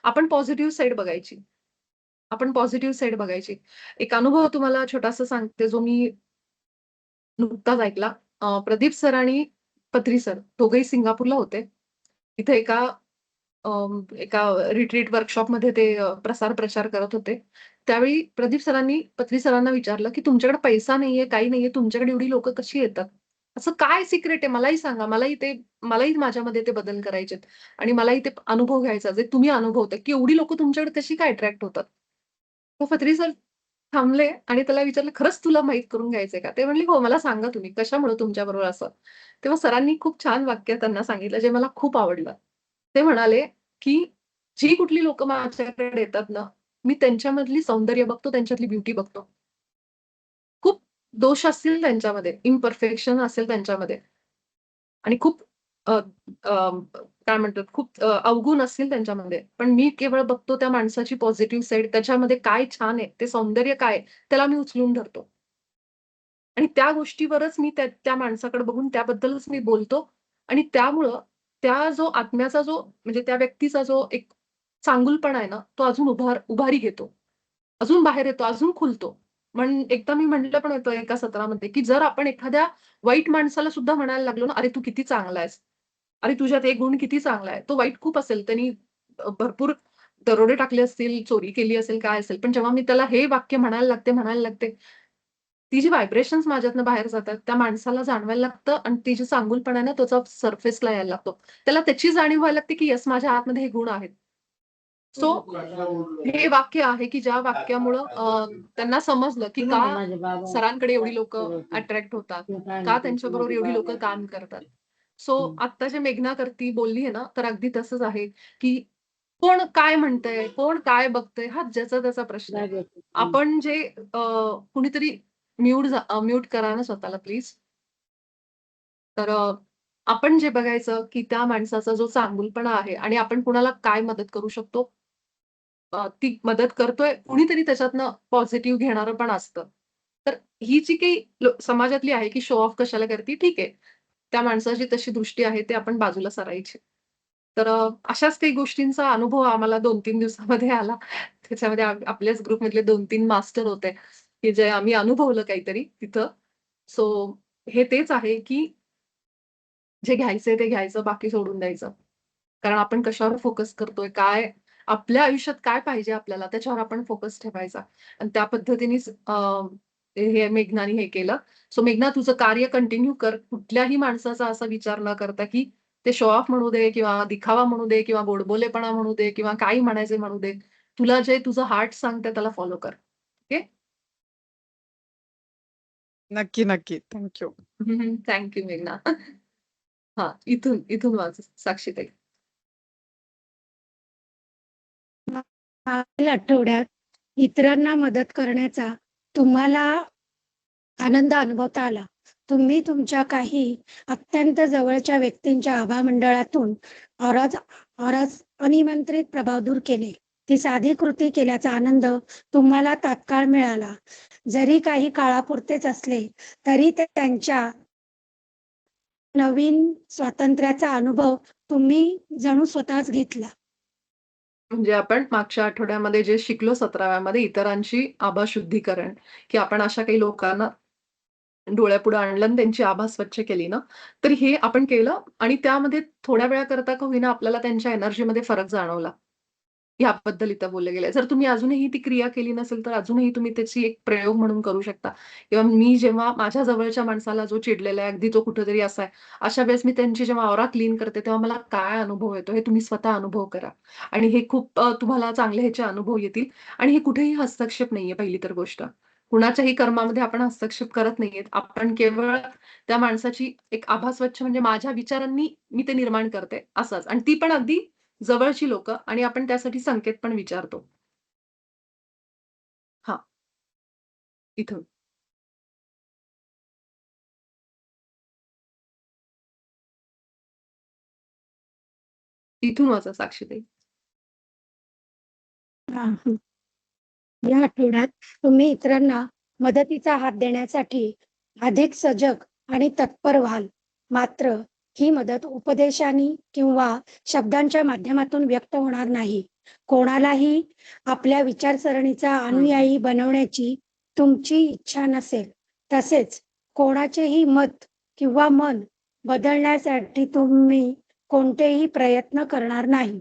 आपण पॉझिटिव्ह साइड बघायची. आपण पॉझिटिव्ह साइड बघायची. एक अनुभव तुम्हाला छोटासा सांगते, जो मी नुकताच ऐकला. प्रदीप सर आणि पत्री सर दोघंही सिंगापूरला होते. तिथे एका रिट्रीट वर्कशॉपमध्ये ते प्रसार-प्रचार करत होते. त्यावेळी प्रदीप सरांनी पत्री सरांना विचारलं, की "तुमच्याकडे पैसा नाहीये, काही नाहीये, तुमच्याकडे एवढी लोकं कशी येतात? असं काय सिक्रेट आहे? मलाही सांगा. मलाही माझ्यामध्ये ते बदल करायचेत आणि मलाही ते अनुभव घ्यायचा जे तुम्ही अनुभवताय, की एवढी लोकं तुमच्याकडे कशी काय अट्रॅक्ट होतात?" मग पत्री सर थांबले आणि त्याला विचारलं, "खरंच तुला माहीत करून घ्यायचंय का?" ते म्हणले, "हो, मला सांगा तुम्ही कशामुळे तुमच्याबरोबर असं?" तेव्हा सरांनी खूप छान वाक्य त्यांना सांगितलं, जे मला खूप आवडलं. ते म्हणाले, की जी कुठली लोकं माझ्याकडे येतात ना, मी त्यांच्यामधली सौंदर्य बघतो, त्यांच्यातली ब्युटी बघतो. खूप दोष असतील त्यांच्यामध्ये, इम्परफेक्शन असेल त्यांच्यामध्ये आणि खूप अ, अ, काय म्हणतात, खूप अवगुण असतील त्यांच्यामध्ये. पण मी केवळ बघतो त्या माणसाची पॉझिटिव्ह साइड, त्याच्यामध्ये काय छान आहे, ते सौंदर्य काय आहे, त्याला मी उचलून धरतो. आणि त्या गोष्टीवरच मी त्या त्या माणसाकडे बघून त्याबद्दलच मी बोलतो आणि त्यामुळं त्या जो आत्म्याचा जो म्हणजे त्या व्यक्तीचा जो एक चांगुलपणा आहे ना, तो अजून उभारी घेतो. अजून बाहेर येतो, अजून खुलतो. एकदा मी म्हटलं पण होतं एका सत्रामध्ये, की जर आपण एखाद्या वाईट माणसाला सुद्धा म्हणायला लागलो ना, "अरे, तू किती चांगला आहेस. अरे, तुझ्यात एक गुण किती चांगला आहे." तो वाईट खूप असेल, त्यांनी भरपूर दरोडे टाकले असतील, चोरी केली असेल, काय असेल. पण जेव्हा मी त्याला हे वाक्य म्हणायला लागते, ती जी व्हायब्रेशन्स माझ्यातनं बाहेर जातात, त्या माणसाला जाणवायला लागतं आणि ती जी चांगुलपणा आहे ना, त्याचा सरफेसला यायला लागतो. त्याला त्याची जाणीव व्हायला लागते, की येस माझ्या आतमध्ये हे गुण आहेत. सो हे वाक्य आहे, की ज्या वाक्यामुळं त्यांना समजलं, की का सरांकडे एवढी लोकं अट्रॅक्ट होतात, का त्यांच्याबरोबर एवढी लोकं काम करतात. सो आत्ता जे मेघना करती बोलली आहे ना, तर अगदी तसंच आहे, की कोण काय म्हणतंय, कोण काय बघतंय, हा ज्याचा त्याचा प्रश्न आहे. आपण जे कुणीतरी म्यूट करा ना स्वतःला प्लीज. तर आपण जे बघायचं, की त्या माणसाचा जो चांगुलपणा आहे आणि आपण कुणाला काय मदत करू शकतो, ती मदत करतोय, कुणीतरी त्याच्यातनं पॉझिटिव्ह घेणारं पण असतं. तर ही जी काही समाजातली आहे, की शो ऑफ कशाला करते, ठीक आहे. त्या माणसाची तशी दृष्टी आहे, ते आपण बाजूला सारायची. तर अशाच काही गोष्टींचा अनुभव आम्हाला 2-3 दिवसामध्ये आला. त्याच्यामध्ये आपल्याच ग्रुपमधले 2-3 मास्टर होते, की जे आम्ही अनुभवलं काहीतरी तिथं. सो हे तेच आहे, की जे घ्यायचंय ते घ्यायचं, बाकी सोडून द्यायचं. कारण आपण कशावर फोकस करतोय, काय आपल्या आयुष्यात काय पाहिजे आपल्याला त्याच्यावर आपण फोकस ठेवायचा आणि त्या पद्धतीनेच हे मेघनाने हे केलं. सो मेघना तुझं कार्य कंटिन्यू कर. कुठल्याही माणसाचा असा विचार न करता, की ते शो ऑफ म्हणू दे किंवा दिखावा म्हणू दे किंवा गोडबोलेपणा म्हणू दे किंवा काही म्हणायचे म्हणू दे. तुला जे तुझं हार्ट सांगतंय त्याला फॉलो कर. ओके? नक्की, नक्की. Thank you. थँक यू मेघना. हां, इथून वाच साक्षीताई. मागील आठवड्यात इतरांना मदत करण्याचा तुम्हाला आनंद अनुभवता आला. तुम्ही तुमच्या काही अत्यंत जवळच्या व्यक्तींच्या आभामंडळातून औराज औराज अनिमंत्रित प्रभाव दूर केले. ती साधी कृती केल्याचा आनंद तुम्हाला तात्काळ मिळाला. जरी काही काळापुरतेच असले, तरी ते त्यांच्या नवीन स्वातंत्र्याचा अनुभव तुम्ही जणू स्वतःच घेतला. म्हणजे आपण मागच्या आठवड्यामध्ये जे शिकलो 17व्यामध्ये इतरांची आभाशुद्धीकरण, की आपण अशा काही लोकांना डोळ्यापुढे आणलं आणि त्यांची आभा स्वच्छ केली ना, तर हे आपण केलं आणि त्यामध्ये थोड्या वेळाकरता का होईना आपल्याला त्यांच्या एनर्जीमध्ये फरक जाणवला. याबद्दल इथं बोललं गेलंय. जर तुम्ही अजूनही ती क्रिया केली नसेल, तर अजूनही तुम्ही त्याची एक प्रयोग म्हणून करू शकता. किंवा मी जेव्हा माझ्या जवळच्या माणसाला जो चिडलेला आहे, अगदी जो कुठेतरी असा आहे, अशा वेळेस मी त्यांची जेव्हा ऑरा क्लीन करते, तेव्हा मला काय अनुभव येतो, हे तुम्ही स्वतः अनुभव करा. आणि हे खूप तुम्हाला चांगले ह्याचे अनुभव येतील आणि हे कुठेही हस्तक्षेप नाहीये पहिली तर गोष्ट. कुणाच्याही कर्मामध्ये आपण हस्तक्षेप करत नाहीयेत. आपण केवळ त्या माणसाची एक आभा स्वच्छ म्हणजे माझ्या विचारांनी मी ते निर्माण करते असंच आणि ती पण अगदी जवळची लोकं आणि आपण त्यासाठी संकेत पण विचारतो. हां, इथून. इथून वाचा साक्षीताई. हां, हं. या आठवड्यात तुम्ही इतरांना मदतीचा हात देण्यासाठी अधिक सजग आणि तत्पर व्हाल. मात्र ही मदत उपदेशाने किंवा शब्दांच्या माध्यमातून व्यक्त होणार नाही. कोणालाही आपल्या विचारसरणीचा अनुयायी बनवण्याची तुमची इच्छा नसेल. तसेच कोणाचेही मत किंवा मन बदलण्यासाठी तुम्ही कोणतेही प्रयत्न करणार नाही.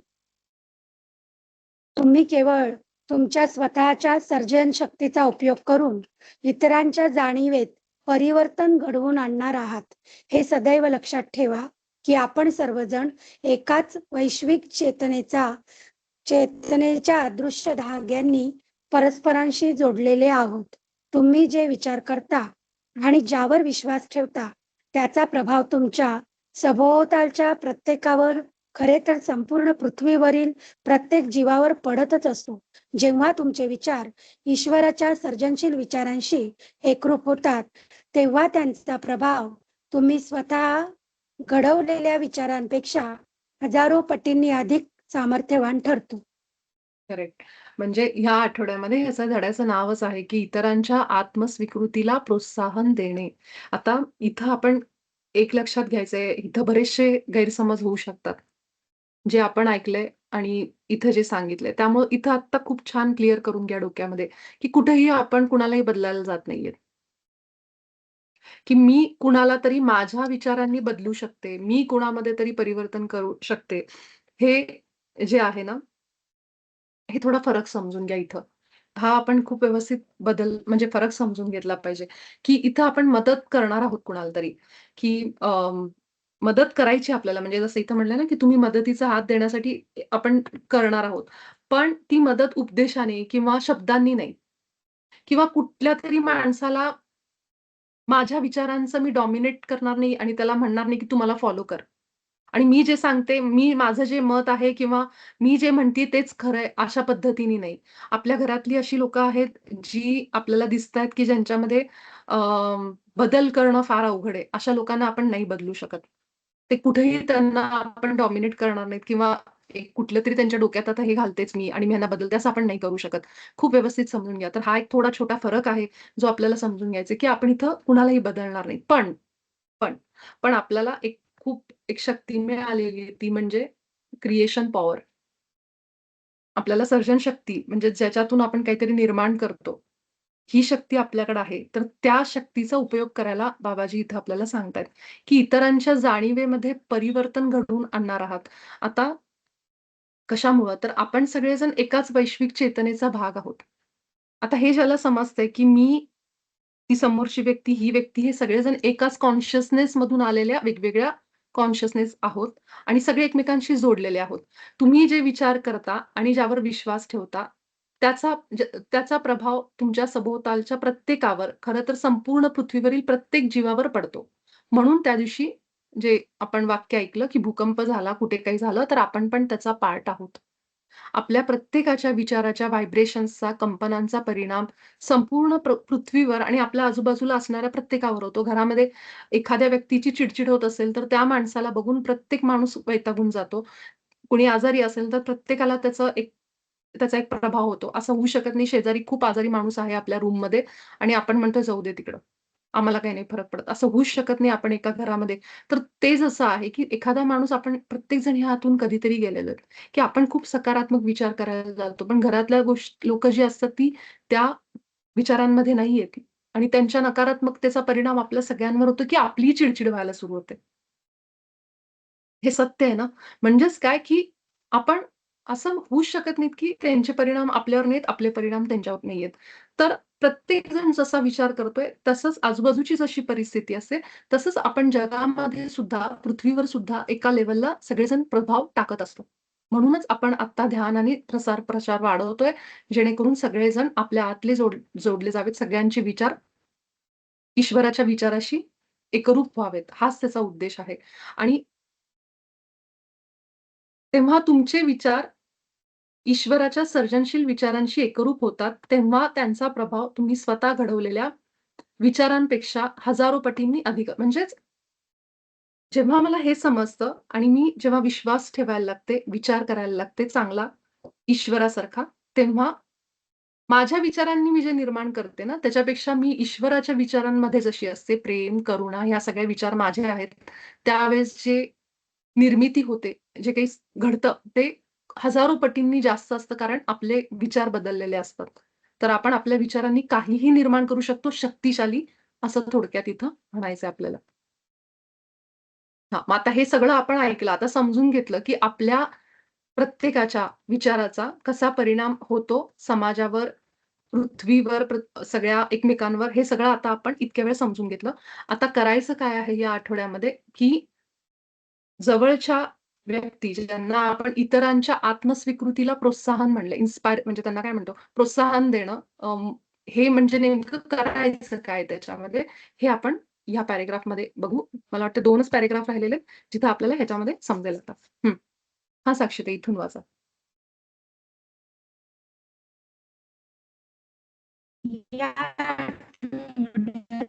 तुम्ही केवळ तुमच्या स्वतःच्या सर्जनशक्तीचा उपयोग करून इतरांच्या जाणीवेत परिवर्तन घडवून आणणार आहात. हे सदैव लक्षात ठेवा, की आपण सर्वजण एकाच वैश्विक चेतनेच्या अदृश्य धाग्यांनी परस्परांशी जोडलेले आहोत. तुम्ही जे विचार करता आणि ज्यावर विश्वास ठेवता, त्याचा प्रभाव तुमच्या सभोवतालच्या प्रत्येकावर, खरे तर संपूर्ण पृथ्वीवरील प्रत्येक जीवावर पडतच असतो. जेव्हा तुमचे विचार ईश्वराच्या सर्जनशील विचारांशी एकरूप होतात, तेव्हा त्यांचा प्रभाव तुम्ही स्वतः घडवलेल्या विचारांपेक्षा हजारो पटींनी अधिक सामर्थ्यवान ठरतो. करेक्ट. म्हणजे ह्या आठवड्यामध्ये ह्याच्या धड्याचं नावच आहे, की इतरांच्या आत्मस्वीकृतीला प्रोत्साहन देणे. आता इथं आपण एक लक्षात घ्यायचंय, इथं बरेचसे गैरसमज होऊ शकतात. जे आपण ऐकलंय आणि इथं जे सांगितलंय. त्यामुळं इथं आत्ता खूप छान क्लिअर करून घ्या डोक्यामध्ये, की कुठेही आपण कुणालाही बदलायला जात नाहीये. की मी कुणाला तरी माझ्या विचारांनी बदलू शकते. मी कुणामध्ये तरी परिवर्तन करू शकते. हे जे आहे ना, हे थोडा फरक समजून घ्या इथं. हा आपण खूप व्यवस्थित बदल म्हणजे फरक समजून घेतला पाहिजे, की इथं आपण मदत करणार आहोत कुणाला तरी, की मदत करायची आपल्याला म्हणजे जसं इथं म्हटलं ना, की तुम्ही मदतीचा हात देण्यासाठी आपण करणार आहोत. पण ती मदत उपदेशाने किंवा शब्दांनी नाही किंवा कुठल्यातरी माणसाला माझ्या विचारांचं मी डॉमिनेट करणार नाही आणि त्याला म्हणणार नाही, की तू मला फॉलो कर. आणि मी जे सांगते, मी माझं जे मत आहे किंवा मी जे म्हणते तेच खरं आहे, अशा पद्धतीने नाही. आपल्या घरातली अशी लोकं आहेत, जी आपल्याला दिसतायत, की ज्यांच्यामध्ये अ, बदल करणं फार अवघड आहे. अशा लोकांना आपण नाही बदलू शकत. ते कुठेही त्यांना आपण डॉमिनेट करणार नाहीत किंवा एक कुठलंतरी त्यांच्या डोक्यात आता हे घालतेच मी आणि मी ह्यांना बदलते असं आपण नाही करू शकत. खूप व्यवस्थित समजून घ्या. तर हा एक थोडा छोटा फरक आहे, जो आपल्याला समजून घ्यायचा आहे, की आपण इथं कुणालाही बदलणार नाही. पण, पण आपल्याला एक शक्ती मिळालेली आहे, ती म्हणजे क्रिएशन पॉवर. आपल्याला सर्जनशक्ती म्हणजे ज्याच्यातून आपण काहीतरी निर्माण करतो, ही शक्ती आपल्याकडे आहे. तर त्या शक्तीचा उपयोग करायला बाबाजी इथं आपल्याला सांगतायत, की इतरांच्या जाणीवेमध्ये परिवर्तन घडवून आणणार आहात. आता कशामुळं? तर आपण सगळेजण एकाच वैश्विक चेतनेचा भाग आहोत. आता हे ज्याला समजतंय, की मी, ती समोरची व्यक्ती, ही व्यक्ती हे सगळेजण एकाच कॉन्शियसनेसमधून आलेल्या वेगवेगळ्या कॉन्शियसनेस आहोत आणि सगळे एकमेकांशी जोडलेले आहोत. तुम्ही जे विचार करता आणि ज्यावर विश्वास ठेवता, त्याचा प्रभाव तुमच्या सभोवतालच्या प्रत्येकावर, खरं तर संपूर्ण पृथ्वीवरील प्रत्येक जीवावर पडतो. म्हणून त्या दिवशी जे आपण वाक्य ऐकलं, की भूकंप झाला, कुठे काही झालं, तर आपण पण त्याचा पार्ट आहोत. आपल्या प्रत्येकाच्या विचाराच्या व्हायब्रेशन्सचा, कंपनांचा परिणाम संपूर्ण पृथ्वीवर आणि आपल्या आजूबाजूला असणाऱ्या प्रत्येकावर होतो. घरामध्ये एखाद्या व्यक्तीची चिड होत असेल, तर त्या माणसाला बघून प्रत्येक माणूस वैतागून जातो. कुणी आजारी असेल, तर प्रत्येकाला त्याचा एक प्रभाव होतो. असं होऊ शकत नाही, शेजारी खूप आजारी माणूस आहे आपल्या रूममध्ये आणि आपण म्हणतो, "जाऊ दे तिकडं. आम्हाला काही नाही फरक पडत." असं होऊच शकत नाही आपण एका घरामध्ये. तर ते जसं आहे, की एखादा माणूस आपण प्रत्येकजण ह्यातून कधीतरी गेलेलो आहे, की आपण खूप सकारात्मक विचार करायला जातो. पण घरातल्या लोकं जी असतात ती त्या विचारांमध्ये नाही येत आणि त्यांच्या नकारात्मकतेचा परिणाम आपल्या सगळ्यांवर होतो, की आपली चिड व्हायला सुरू होते. हे सत्य आहे ना. म्हणजेच काय, की आपण असं होऊच शकत नाहीत, की त्यांचे परिणाम आपल्यावर नाहीत, आपले परिणाम त्यांच्यावर नाहीयेत. तर प्रत्येकजण जसा विचार करतोय, तसंच आजूबाजूची जशी परिस्थिती असते, तसंच आपण जगामध्ये सुद्धा, पृथ्वीवर सुद्धा एका लेव्हलला सगळेजण प्रभाव टाकत असतो. म्हणूनच आपण आत्ता ध्यान आणि प्रसार-प्रचार वाढवतोय, जेणेकरून सगळेजण आपल्या आतले जोडले जावेत. सगळ्यांचे विचार ईश्वराच्या विचाराशी एकरूप व्हावेत, हाच त्याचा उद्देश आहे. आणि तेव्हा तुमचे विचार ईश्वराच्या सर्जनशील विचारांशी एकरूप होतात, तेव्हा त्यांचा प्रभाव तुम्ही स्वतः घडवलेल्या विचारांपेक्षा हजारो पटींनी अधिक म्हणजेच जेव्हा मला हे समजतं आणि मी जेव्हा विश्वास ठेवायला लागते, विचार करायला लागते चांगला ईश्वरासारखा, तेव्हा माझ्या विचारांनी मी जे निर्माण करते ना, त्याच्यापेक्षा मी ईश्वराच्या विचारांमध्ये जशी असते, प्रेम, करुणा ह्या सगळे विचार माझे आहेत. त्यावेळेस जे निर्मिती होते, जे काही घडतं, ते हजारो पटींनी जास्त असतं, कारण आपले विचार बदललेले असतात. तर आपण आपल्या विचारांनी काहीही निर्माण करू शकतो, शक्तिशाली असं थोडक्यात इथं म्हणायचंय आपल्याला. हां, मग आता हे सगळं आपण ऐकलं. आता समजून घेतलं, की आपल्या प्रत्येकाच्या विचाराचा कसा परिणाम होतो समाजावर, पृथ्वीवर, सगळ्या एकमेकांवर, हे सगळं आता आपण इतक्या वेळ समजून घेतलं. आता करायचं काय आहे या आठवड्यामध्ये, की जवळच्या व्यक्ती ज्यांना आपण इतरांच्या आत्मस्वीकृतीला प्रोत्साहन म्हणलं, इन्स्पायर म्हणजे त्यांना काय म्हणतो, प्रोत्साहन देणं. हे म्हणजे नेमकं करायचं काय त्याच्यामध्ये, हे आपण ह्या पॅराग्राफमध्ये बघू. मला वाटतं 2च पॅराग्राफ राहिलेले आहेत, जिथं आपल्याला ह्याच्यामध्ये समजेल आता. हं. हां, साक्षीताई इथून वाचा. या आठवड्यात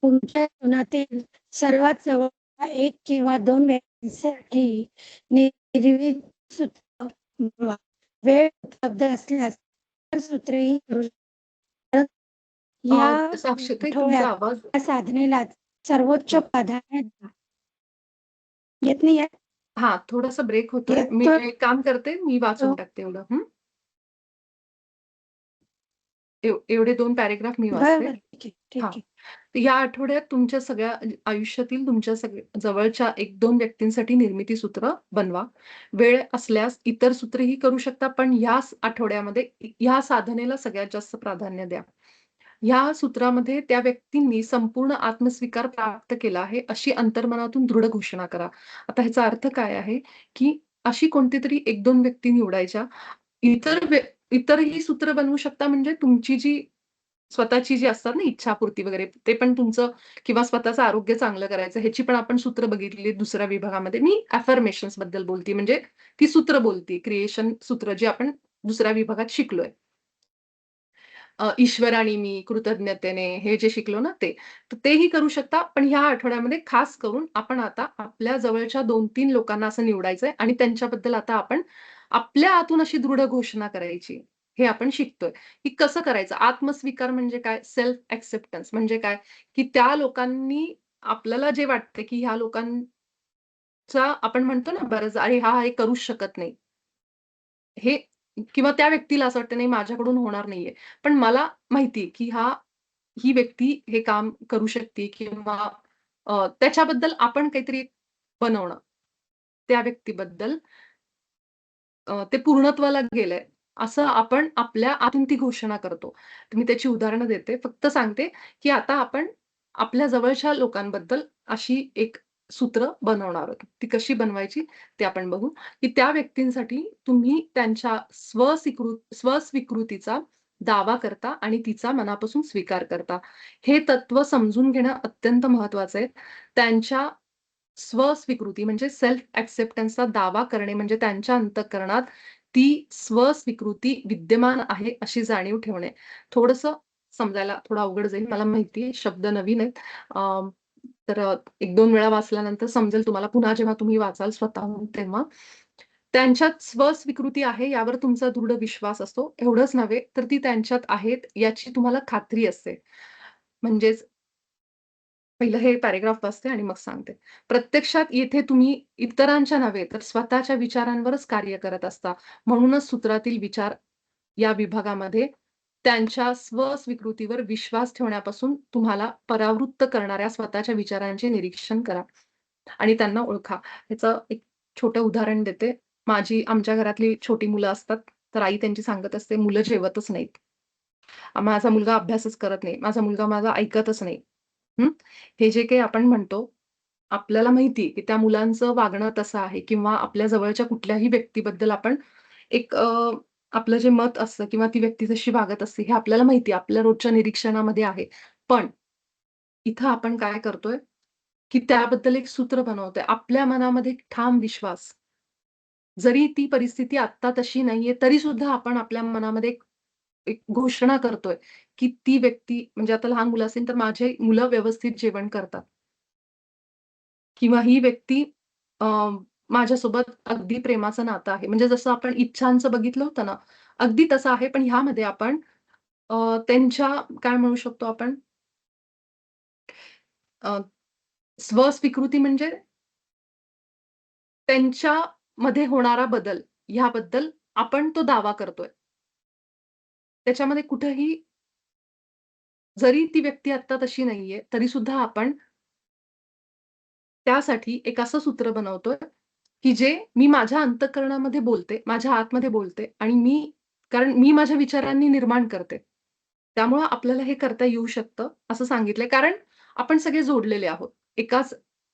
तुमच्या जीवनातील सर्वात जवळच्या 1 किंवा 2 व्यक्तींसाठी निर्विवाद सूत्र बनवा. वेळ उपलब्ध असल्यास इतर सूत्रही करू शकता. या साक्षीताई तुमचा आठवड्यात आवाज या साधनेला सर्वोच्च प्राधान्य द्या. येत नाहीये? हां, थोडासा ब्रेक होतोय. मी येतोय. एक काम करते, मी वाचून हो. टाकते एवढं. हं. एवढे 2 पॅराग्राफ मी बरं, वाचते. बरं. ठीक आहे, ठीक हां. आहे. तर या आठवड्यात तुमच्या सगळ्या आयुष्यातील तुमच्या जवळच्या 1-2 व्यक्तींसाठी निर्मिती सूत्र बनवा. वेळ असल्यास इतर सूत्रेही करू शकता, पण ह्याच आठवड्यामध्ये ह्या साधनेला सगळ्यात जास्त प्राधान्य द्या. ह्या सूत्रामध्ये त्या व्यक्तींनी संपूर्ण आत्मस्वीकार प्राप्त केला आहे, अशी अंतर्मनातून दृढ घोषणा करा. आता ह्याचा अर्थ काय आहे, की अशी कोणतीतरी 1-2 व्यक्ती निवडायच्या. इतर इतरही सूत्र बनवू शकता म्हणजे तुमची जी स्वतःची जी असतात ना इच्छापूर्ती वगैरे, ते पण तुमचं किंवा स्वतःचं आरोग्य चांगलं करायचं ह्याची पण आपण सूत्र बघितलेली दुसऱ्या विभागामध्ये. मी अफर्मेशन्स बद्दल बोलते म्हणजे ती सूत्र बोलते, क्रिएशन सूत्र जी आपण दुसऱ्या विभागात शिकलोय. ईश्वर आणि मी, कृतज्ञतेने हे जे शिकलो ना ते. तर तेही करू शकता. पण ह्या आठवड्यामध्ये खास करून आपण आता आपल्या जवळच्या 2-3 लोकांना असं निवडायचंय आणि त्यांच्याबद्दल आता आपण आपल्या आतून अशी दृढ घोषणा करायची. हे आपण शिकतोय, की कसं करायचं. आत्मस्वीकार म्हणजे काय? सेल्फ एक्सेप्टन्स म्हणजे काय? की त्या लोकांनी आपल्याला जे वाटतं, की ह्या लोकांचा आपण म्हणतो ना बऱ्याचदा, "अरे, हा हे करूच शकत नाही." हे किंवा त्या व्यक्तीला असं वाटतं, "नाही, माझ्याकडून होणार नाहीये." पण मला माहिती आहे, की ही व्यक्ती हे काम करू शकते किंवा त्याच्याबद्दल आपण काहीतरी बनवणं. त्या व्यक्तीबद्दल ते पूर्णत्वाला गेलंय, असं आपण आपल्या आतून ती घोषणा करतो. तर मी त्याची उदाहरणं देते. फक्त सांगते, की आता आपण आपल्या जवळच्या लोकांबद्दल अशी एक सूत्र बनवणार आहोत. ती कशी बनवायची ते आपण बघू, की त्या व्यक्तींसाठी तुम्ही त्यांच्या स्वस्वीकृतीचा दावा करता आणि तिचा मनापासून स्वीकार करता. हे तत्व समजून घेणं अत्यंत महत्वाचं आहे. त्यांच्या स्वस्वीकृती म्हणजे सेल्फ एक्सेप्टन्सचा दावा करणे म्हणजे त्यांच्या अंतःकरणात ती स्वस्वीकृती विद्यमान आहे अशी जाणीव ठेवणे. थोडंसं समजायला थोडं अवघड जाईल. मला माहिती आहे शब्द नवीन आहेत. तर 1-2 वेळा वाचल्यानंतर समजेल तुम्हाला पुन्हा जेव्हा तुम्ही वाचाल स्वतःहून तेव्हा. त्यांच्यात स्वस्वीकृती आहे यावर तुमचा दृढ विश्वास असतो. एवढंच नव्हे तर ती त्यांच्यात आहेत याची तुम्हाला खात्री असते. म्हणजेच पहिलं हे पॅराग्राफ वाचते आणि मग सांगते. प्रत्यक्षात येथे तुम्ही इतरांच्या नव्हे, तर स्वतःच्या विचारांवरच कार्य करत असता. म्हणूनच सूत्रातील विचार या विभागामध्ये त्यांच्या स्वस्वीकृतीवर विश्वास ठेवण्यापासून तुम्हाला परावृत्त करणाऱ्या स्वतःच्या विचारांचे निरीक्षण करा आणि त्यांना ओळखा. ह्याचं एक छोटं उदाहरण देते. आमच्या घरातली छोटी मुलं असतात, तर आई त्यांची सांगत असते, "मुलं जेवतच नाहीत. माझा मुलगा अभ्यासच करत नाही. माझा मुलगा माझा ऐकतच नाही." हं. हे जे काही आपण म्हणतो, आपल्याला माहिती आहे, की त्या मुलांचं वागणं तसं आहे किंवा आपल्या जवळच्या कुठल्याही व्यक्तीबद्दल आपण एक आपलं जे मत असतं किंवा ती व्यक्ती जशी वागत असते, हे आपल्याला माहिती आहे. आपल्या रोजच्या निरीक्षणामध्ये आहे. पण इथं आपण काय करतोय, की त्याबद्दल एक सूत्र बनवतोय. आपल्या मनामध्ये एक ठाम विश्वास. जरी ती परिस्थिती आत्ता तशी नाहीये, तरी सुद्धा आपण आपल्या मनामध्ये एक एक घोषणा करतोय, की ती व्यक्ती म्हणजे आता लहान मुलं असेल, तर माझी मुलं व्यवस्थित जेवण करतात. किंवा ही व्यक्ती अ, माझ्यासोबत अगदी प्रेमाचं नातं आहे. म्हणजे जसं आपण इच्छांचं बघितलं होतं ना, अगदी तसं आहे. पण ह्यामध्ये आपण त्यांच्या काय म्हणू शकतो आपण अ, स्वस्वीकृती म्हणजे त्यांच्यामध्ये होणारा बदल ह्याबद्दल आपण तो दावा करतोय. त्याच्यामध्ये कुठेही जरी ती व्यक्ती आत्ता तशी नाहीये, तरी सुद्धा आपण त्यासाठी एक असं सूत्र बनवतोय, की जे मी माझ्या अंतःकरणामध्ये बोलते, माझ्या आतमध्ये बोलते आणि कारण मी माझ्या विचारांनी निर्माण करते. त्यामुळं आपल्याला हे करता येऊ शकतं, असं सांगितलंय. कारण आपण सगळे जोडलेले आहोत. एकाच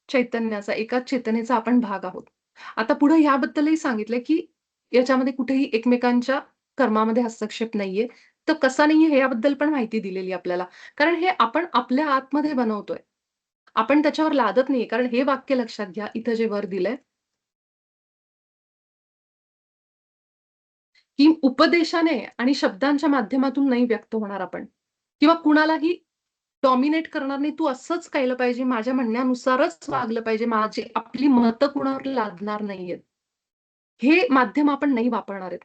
चैतन्याचा, एकाच चेतनेचा आपण भाग आहोत. आता पुढे ह्याबद्दलही सांगितलंय, की याच्यामध्ये कुठेही एकमेकांच्या कर्मामध्ये हस्तक्षेप नाहीये. तर कसा नाहीये, हे याबद्दल पण माहिती दिलेली आहे आपल्याला. कारण हे आपण आपल्या आतमध्ये बनवतोय. आपण त्याच्यावर लादत नाहीये. कारण हे वाक्य लक्षात घ्या, इथं जे वर दिलंय, की उपदेशाने आणि शब्दांच्या माध्यमातून नाही व्यक्त होणार आपण किंवा कुणालाही डॉमिनेट करणार नाही. तू असंच केलं पाहिजे, माझ्या म्हणण्यानुसारच वागलं पाहिजे, आपली मतं कुणावर लादणार नाहीयेत. हे माध्यम आपण नाही वापरणार आहेत.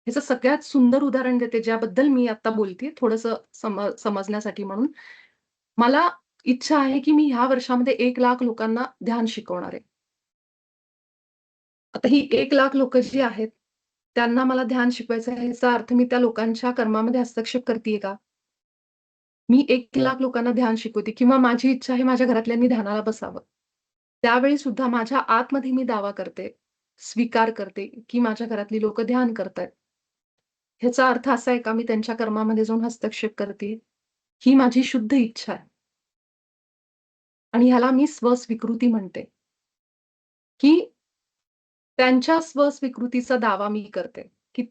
ह्याचं सगळ्यात सुंदर उदाहरण देते, ज्याबद्दल मी आता बोलतेय थोडंसं समजण्यासाठी म्हणून. मला इच्छा आहे, की मी ह्या वर्षामध्ये 1,00,000 लोकांना ध्यान शिकवणार आहे. आता ही 1,00,000 लोकं जी आहेत, त्यांना मला ध्यान शिकवायचं आहे, याचा अर्थ मी त्या लोकांच्या कर्मामध्ये हस्तक्षेप करतीये का? मी 1,00,000 लोकांना ध्यान शिकवते किंवा माझी इच्छा आहे माझ्या घरातल्यांनी ध्यानाला बसावं. त्यावेळी सुद्धा माझ्या आतमध्ये मी दावा करते, स्वीकार करते, की माझ्या घरातली लोकं ध्यान करतायत. ह्याचा अर्थ असा आहे का मी त्यांच्या कर्मामध्ये जाऊन हस्तक्षेप करतीये? ही माझी शुद्ध इच्छा आहे. आणि ह्याला मी स्वस्वीकृती म्हणते, की त्यांच्या स्वस्वीकृतीचा दावा मी करते, की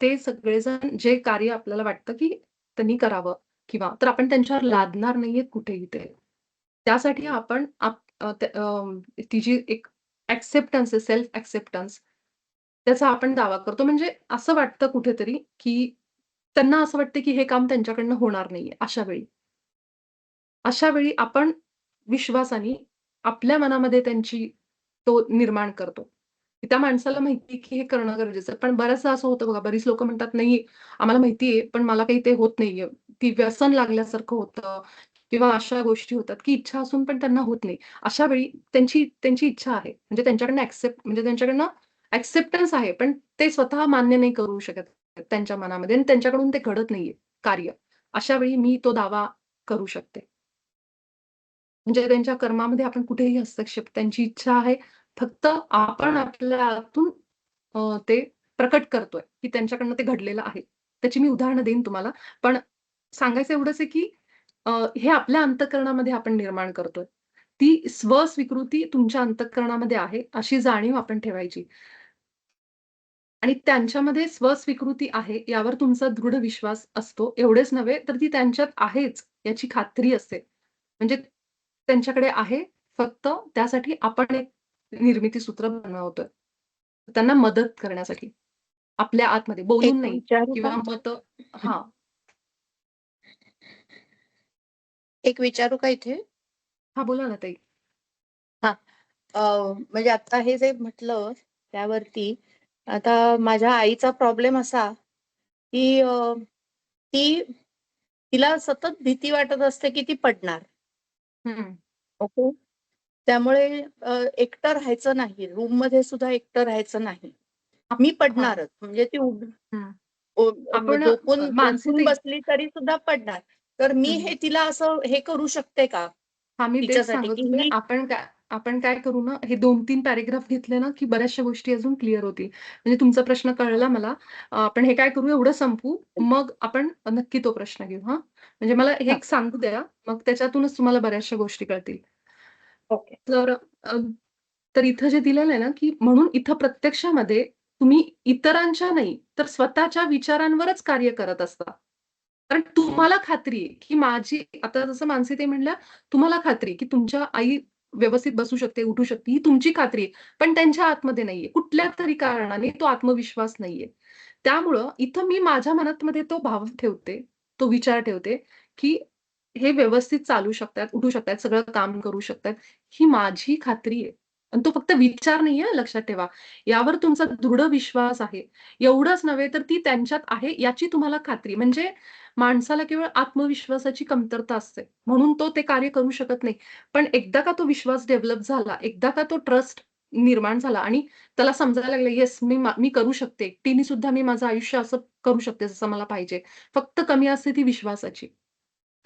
ते सगळेजण जे कार्य आपल्याला वाटतं, की त्यांनी करावं किंवा तर आपण त्यांच्यावर लादणार नाहीये कुठेही ते. त्यासाठी आपण ती जी एक एक्सेप्टन्स आहे, सेल्फ एक्सेप्टन्स त्याचा आपण दावा करतो. म्हणजे असं वाटतं कुठेतरी, की त्यांना असं वाटतं, की हे काम त्यांच्याकडनं होणार नाहीये अशा वेळी. अशा वेळी आपण विश्वासाने आपल्या मनामध्ये त्यांची तो निर्माण करतो. की त्या माणसाला माहिती आहे, की हे करणं गरजेचं आहे. पण बऱ्याचदा असं होतं बघा, बरीच लोकं म्हणतात, "नाही, आम्हाला माहिती आहे, पण मला काही ते होत नाहीये." ती व्यसन लागल्यासारखं होतं किंवा अशा गोष्टी होतात, की इच्छा असून पण त्यांना होत नाही. अशा वेळी त्यांची त्यांची इच्छा आहे. म्हणजे त्यांच्याकडनं म्हणजे त्यांच्याकडनं एक्सेप्टन्स आहे, पण ते स्वतः मान्य नाही करू शकत त्यांच्या मनामध्ये आणि त्यांच्याकडून ते घडत नाहीये कार्य. अशा वेळी मी तो दावा करू शकते. म्हणजे त्यांच्या कर्मामध्ये आपण कुठेही हस्तक्षेप त्यांची इच्छा आहे. फक्त आपण आपल्या आतून ते प्रकट करतोय, की त्यांच्याकडनं ते घडलेलं आहे. त्याची मी उदाहरणं देईन तुम्हाला. पण सांगायचं एवढंच आहे, की हे आपल्या अंतःकरणामध्ये आपण निर्माण करतोय. ती स्वस्वीकृती तुमच्या अंतःकरणामध्ये आहे, अशी जाणीव आपण ठेवायची. आणि त्यांच्यामध्ये स्वस्वीकृती आहे, यावर तुमचा दृढ विश्वास असतो. एवढेच नव्हे, तर ती त्यांच्यात आहेच, याची खात्री असते. म्हणजे त्यांच्याकडे आहे, फक्त त्यासाठी आपण एक निर्मिती सूत्र बनवतोय. त्यांना मदत करण्यासाठी. आपल्या आतमध्ये एक बोलून नाही विचारू का? किंवा मतं हां, एक विचारू का इथे? हां, बोला ना ताई. हां. म्हणजे आता हे जे म्हटलं त्यावरती आता माझ्या आईचा प्रॉब्लेम असा, की ती तिला सतत भीती वाटत असते, की ती पडणार. हं. ओके. त्यामुळे एकटं राहायचं नाही. रूममध्ये सुद्धा एकटं राहायचं नाही. मी हां, पडणारच. म्हणजे ती हं. आपण झोपून मानसी उठून ताई बसली तरी सुद्धा पडणार. तर मी हं. हे तिला असं हे करू शकते का हां, मी तेच तिच्यासाठी, सांगत की होते. ही आपण काय करू ना, हे 2-3 पॅराग्राफ घेतले ना, की बऱ्याचशा गोष्टी अजून क्लिअर होतील. म्हणजे तुमचा प्रश्न कळला मला. आपण हे काय करू एवढं संपवू, मग आपण नक्की तो प्रश्न घेऊ हां. म्हणजे मला हे हां, एक सांगू द्या, मग त्याच्यातूनच तुम्हाला बऱ्याचशा गोष्टी कळतील. ओके. तर तर इथं जे दिलेलं आहे ना, की म्हणून इथं प्रत्यक्षामध्ये तुम्ही इतरांच्या नाही, तर स्वतःच्या विचारांवरच कार्य करत असता. कारण तुम्हाला खात्री आहे, की माझी आता जसं मानसी ताई म्हणल्या, तुम्हाला खात्री आहे, की तुमच्या आई व्यवस्थित बसू शकते, उठू शकते, ही तुमची खात्री आहे. पण त्यांच्या आतमध्ये नाहीये. कुठल्यातरी कारणाने तो आत्मविश्वास नाहीये. त्यामुळं इथं मी माझ्या मनामध्ये तो भाव ठेवते, तो विचार ठेवते, की हे व्यवस्थित चालू शकतात, उठू शकतात, सगळं काम करू शकतात. ही माझी खात्री आहे. आणि तो फक्त विचार नाहीये हं, लक्षात ठेवा. यावर तुमचा दृढ विश्वास आहे. एवढंच नव्हे तर ती त्यांच्यात आहे याची तुम्हाला खात्री. म्हणजे माणसाला केवळ आत्मविश्वासाची कमतरता असते. म्हणून तो ते कार्य करू शकत नाही. पण एकदा का तो विश्वास डेव्हलप झाला, एकदा का तो ट्रस्ट निर्माण झाला आणि त्याला समजायला लागलं, येस मी करू शकते. एकटीने सुद्धा मी माझं आयुष्य असं करू शकते जसं मला पाहिजे. फक्त कमी असते ती विश्वासाची.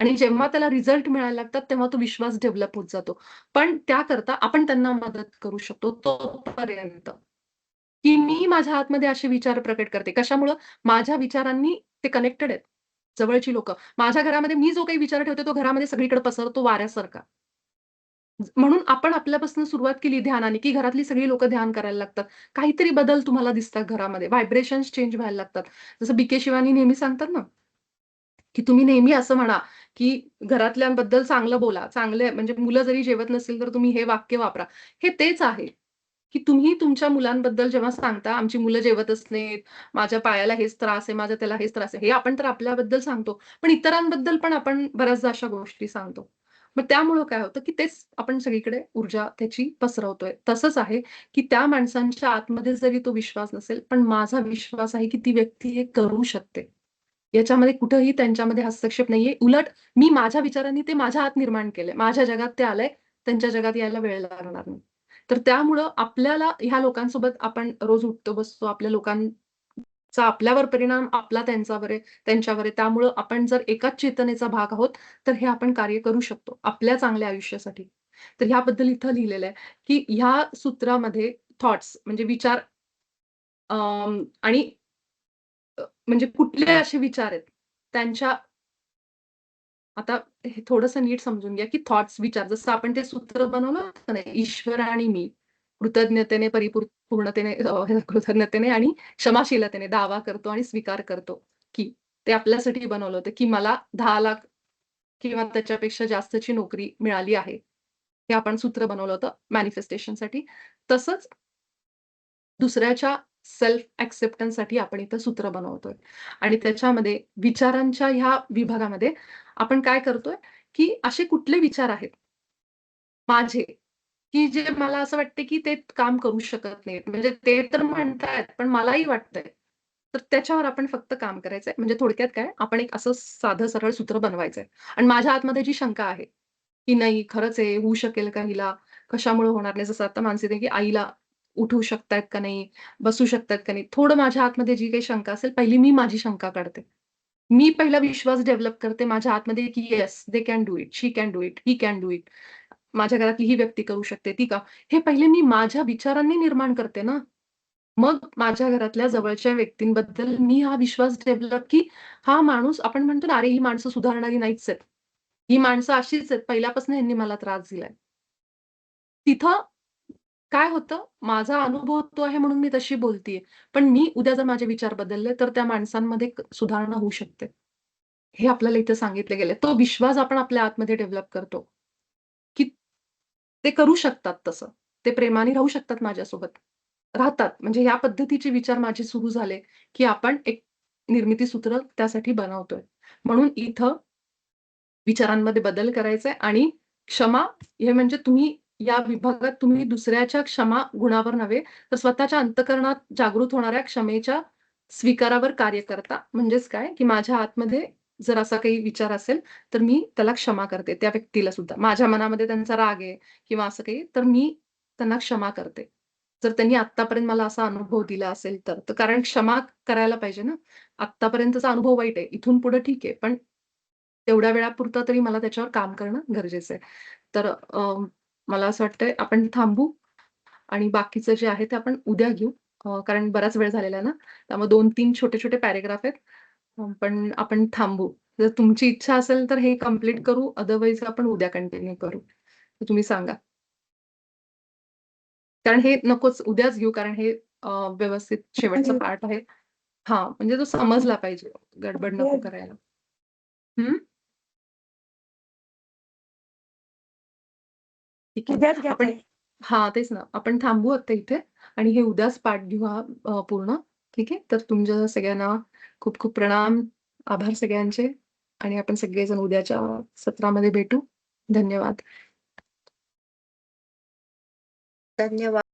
आणि जेव्हा त्याला रिझल्ट मिळायला लागतात, तेव्हा तो विश्वास डेव्हलप होत जातो. पण त्याकरता आपण त्यांना मदत करू शकतो तोपर्यंत, की मी माझ्या आतमध्ये असे विचार प्रकट करते. कशामुळं? माझ्या विचारांनी ते कनेक्टेड आहेत. जवळची लोकं. माझ्या घरामध्ये मी जो काही विचार ठेवते, तो घरामध्ये सगळीकडे पसरतो वाऱ्यासारखा. म्हणून आपण आपल्यापासून सुरुवात केली ध्यानाने, की घरातली सगळी लोकं ध्यान करायला लागतात. काहीतरी बदल तुम्हाला दिसतात घरामध्ये. व्हायब्रेशन्स चेंज व्हायला लागतात. जसं बी.के. शिवानी नेहमी सांगतात ना, की तुम्ही नेहमी असं म्हणा, की घरातल्यांबद्दल चांगलं बोला. चांगले म्हणजे मुलं जरी जेवत नसतील, तर तुम्ही हे वाक्य वापरा. हे तेच आहे, की तुम्ही तुमच्या मुलांबद्दल जेव्हा सांगता, "आमची मुलं जेवतच नाहीत, माझ्या पायाला हेच त्रास आहे, माझ्या त्याला हेच त्रास आहे." हे आपण तर आपल्याबद्दल सांगतो. पण इतरांबद्दल पण आपण बऱ्याचदा अशा गोष्टी सांगतो. मग त्यामुळं काय होतं, की तेच आपण सगळीकडे ऊर्जा त्याची पसरवतोय. तसंच आहे, की त्या माणसांच्या आतमध्ये जरी तो विश्वास नसेल, पण माझा विश्वास आहे, की ती व्यक्ती हे करू शकते. याच्यामध्ये कुठेही त्यांच्यामध्ये हस्तक्षेप नाहीये. उलट मी माझ्या विचारांनी ते माझ्या आत निर्माण केलंय. माझ्या जगात ते आलंय. त्यांच्या जगात यायला वेळ लागणार नाही. तर त्यामुळं आपल्याला ह्या लोकांसोबत आपण रोज उठतो बसतो. आपल्या लोकांचा आपल्यावर परिणाम आपला त्यांच्यावर आहे. त्यामुळं आपण जर एकाच चेतनेचा भाग आहोत, तर हे आपण कार्य करू शकतो आपल्या चांगल्या आयुष्यासाठी. तर ह्याबद्दल इथं लिहिलेलं आहे, की ह्या सूत्रामध्ये थॉट्स म्हणजे विचार आणि म्हणजे कुठले असे विचार आहेत, त्यांच्या आता हे थोडंसं नीट समजून घ्या, की थॉट्स विचार जसं आपण ते सूत्र बनवलं होतं ना, ईश्वर आणि मी कृतज्ञतेने, पूर्णतेने कृतज्ञतेने आणि क्षमाशीलतेने दावा करतो आणि स्वीकार करतो, की ते आपल्यासाठी बनवलं होतं, की मला 10,00,000 किंवा त्याच्यापेक्षा जास्तची नोकरी मिळाली आहे. हे आपण सूत्र बनवलं होतं मॅनिफेस्टेशनसाठी. तसंच दुसऱ्याच्या सेल्फ एक्सेप्टन्ससाठी आपण इथं सूत्र बनवतोय आणि त्याच्यामध्ये विचारांच्या ह्या विभागामध्ये आपण काय करतोय, की असे कुठले विचार आहेत माझे, की जे मला असं वाटते, की ते काम करू शकत नाहीत. म्हणजे ते तर म्हणतायत, पण मलाही वाटतंय. तर त्याच्यावर आपण फक्त काम करायचंय. म्हणजे थोडक्यात काय, आपण एक असं साधं सरळ सूत्र बनवायचंय आणि माझ्या आतमध्ये जी शंका आहे, की नाही खरंच आहे, होऊ शकेल का हिला? कशामुळे होणार नाही? जसं आता मानसी की आईला उठवू शकतायत का नाही? बसू शकतायत का नाही? थोडं माझ्या आतमध्ये जी काही शंका असेल, पहिली मी माझी शंका काढते. मी पहिला विश्वास डेव्हलप करते माझ्या आतमध्ये, की yes they can do it, she can do it, he can do it. माझ्या घरातली ही व्यक्ती करू शकते, ती का? हे पहिले मी माझ्या विचारांनी निर्माण करते ना. मग माझ्या घरातल्या जवळच्या व्यक्तींबद्दल मी हा विश्वास डेव्हलप, की हा माणूस आपण म्हणतो ना, "अरे, ही माणसं सुधारणारी नाहीच आहेत. ही माणसं अशीच आहेत. पहिल्यापासून ह्यांनी मला त्रास दिलाय." तिथं काय होतं, माझा अनुभव तो आहे म्हणून मी तशी बोलतीये. पण मी उद्या जर माझे विचार बदलले, तर त्या माणसांमध्ये सुधारणा होऊ शकते. हे आपल्याला इथे सांगितलं गेलंय. तो विश्वास आपण आपल्या आतमध्ये डेव्हलप करतो, की ते करू शकतात तसं. ते प्रेमाने राहू शकतात माझ्यासोबत. राहतात. म्हणजे या पद्धतीचे विचार माझे सुरू झाले, की आपण एक निर्मिती सूत्र त्यासाठी बनवतोय. म्हणून इथं विचारांमध्ये बदल करायचा आहे आणि क्षमा हे म्हणजे तुम्ही या विभागात तुम्ही दुसऱ्याच्या क्षमा गुणावर नव्हे, तर स्वतःच्या अंतःकरणात जागृत होणाऱ्या क्षमेच्या स्वीकारावर कार्य करता. म्हणजेच काय, की माझ्या आतमध्ये जर असा काही विचार असेल, तर मी त्याला क्षमा करते त्या व्यक्तीला सुद्धा. माझ्या मनामध्ये त्यांचा राग आहे किंवा असं काही, तर मी त्यांना क्षमा करते. जर त्यांनी आत्तापर्यंत मला असा अनुभव दिला असेल तर. तर कारण क्षमा करायला पाहिजे ना. आत्तापर्यंतचा अनुभव वाईट आहे. इथून पुढे ठीक आहे. पण तेवढ्या वेळापुरतं तरी मला त्याच्यावर काम करणं गरजेचं आहे. तर मला असं वाटतंय आपण थांबू आणि बाकीचं जे आहे ते आपण उद्या घेऊ. कारण बराच वेळ झालेला आहे ना. त्यामुळे 2-3 छोटे-छोटे पॅराग्राफ आहेत. पण आपण थांबू. जर तुमची इच्छा असेल तर हे कंप्लीट करू. अदरवाईज आपण उद्या कंटिन्यू करू. तर तुम्ही सांगा. कारण हे नकोच उद्याच घेऊ कारण हे व्यवस्थित शेवटचा पार्ट आहे. हां, म्हणजे तो समजला पाहिजे. गडबड नको करायला. हं. ठीक आहे. उद्याच घ्या आपण ताई. हां, तेच ना. आपण थांबू आता इथे आणि हे उद्याच पाठ घेऊ हा पूर्ण. ठीक आहे. तर तुमच्या सगळ्यांना खूप खूप प्रणाम. आभार सगळ्यांचे आणि आपण सगळेजण उद्याच्या सत्रामध्ये भेटू. धन्यवाद. धन्यवाद.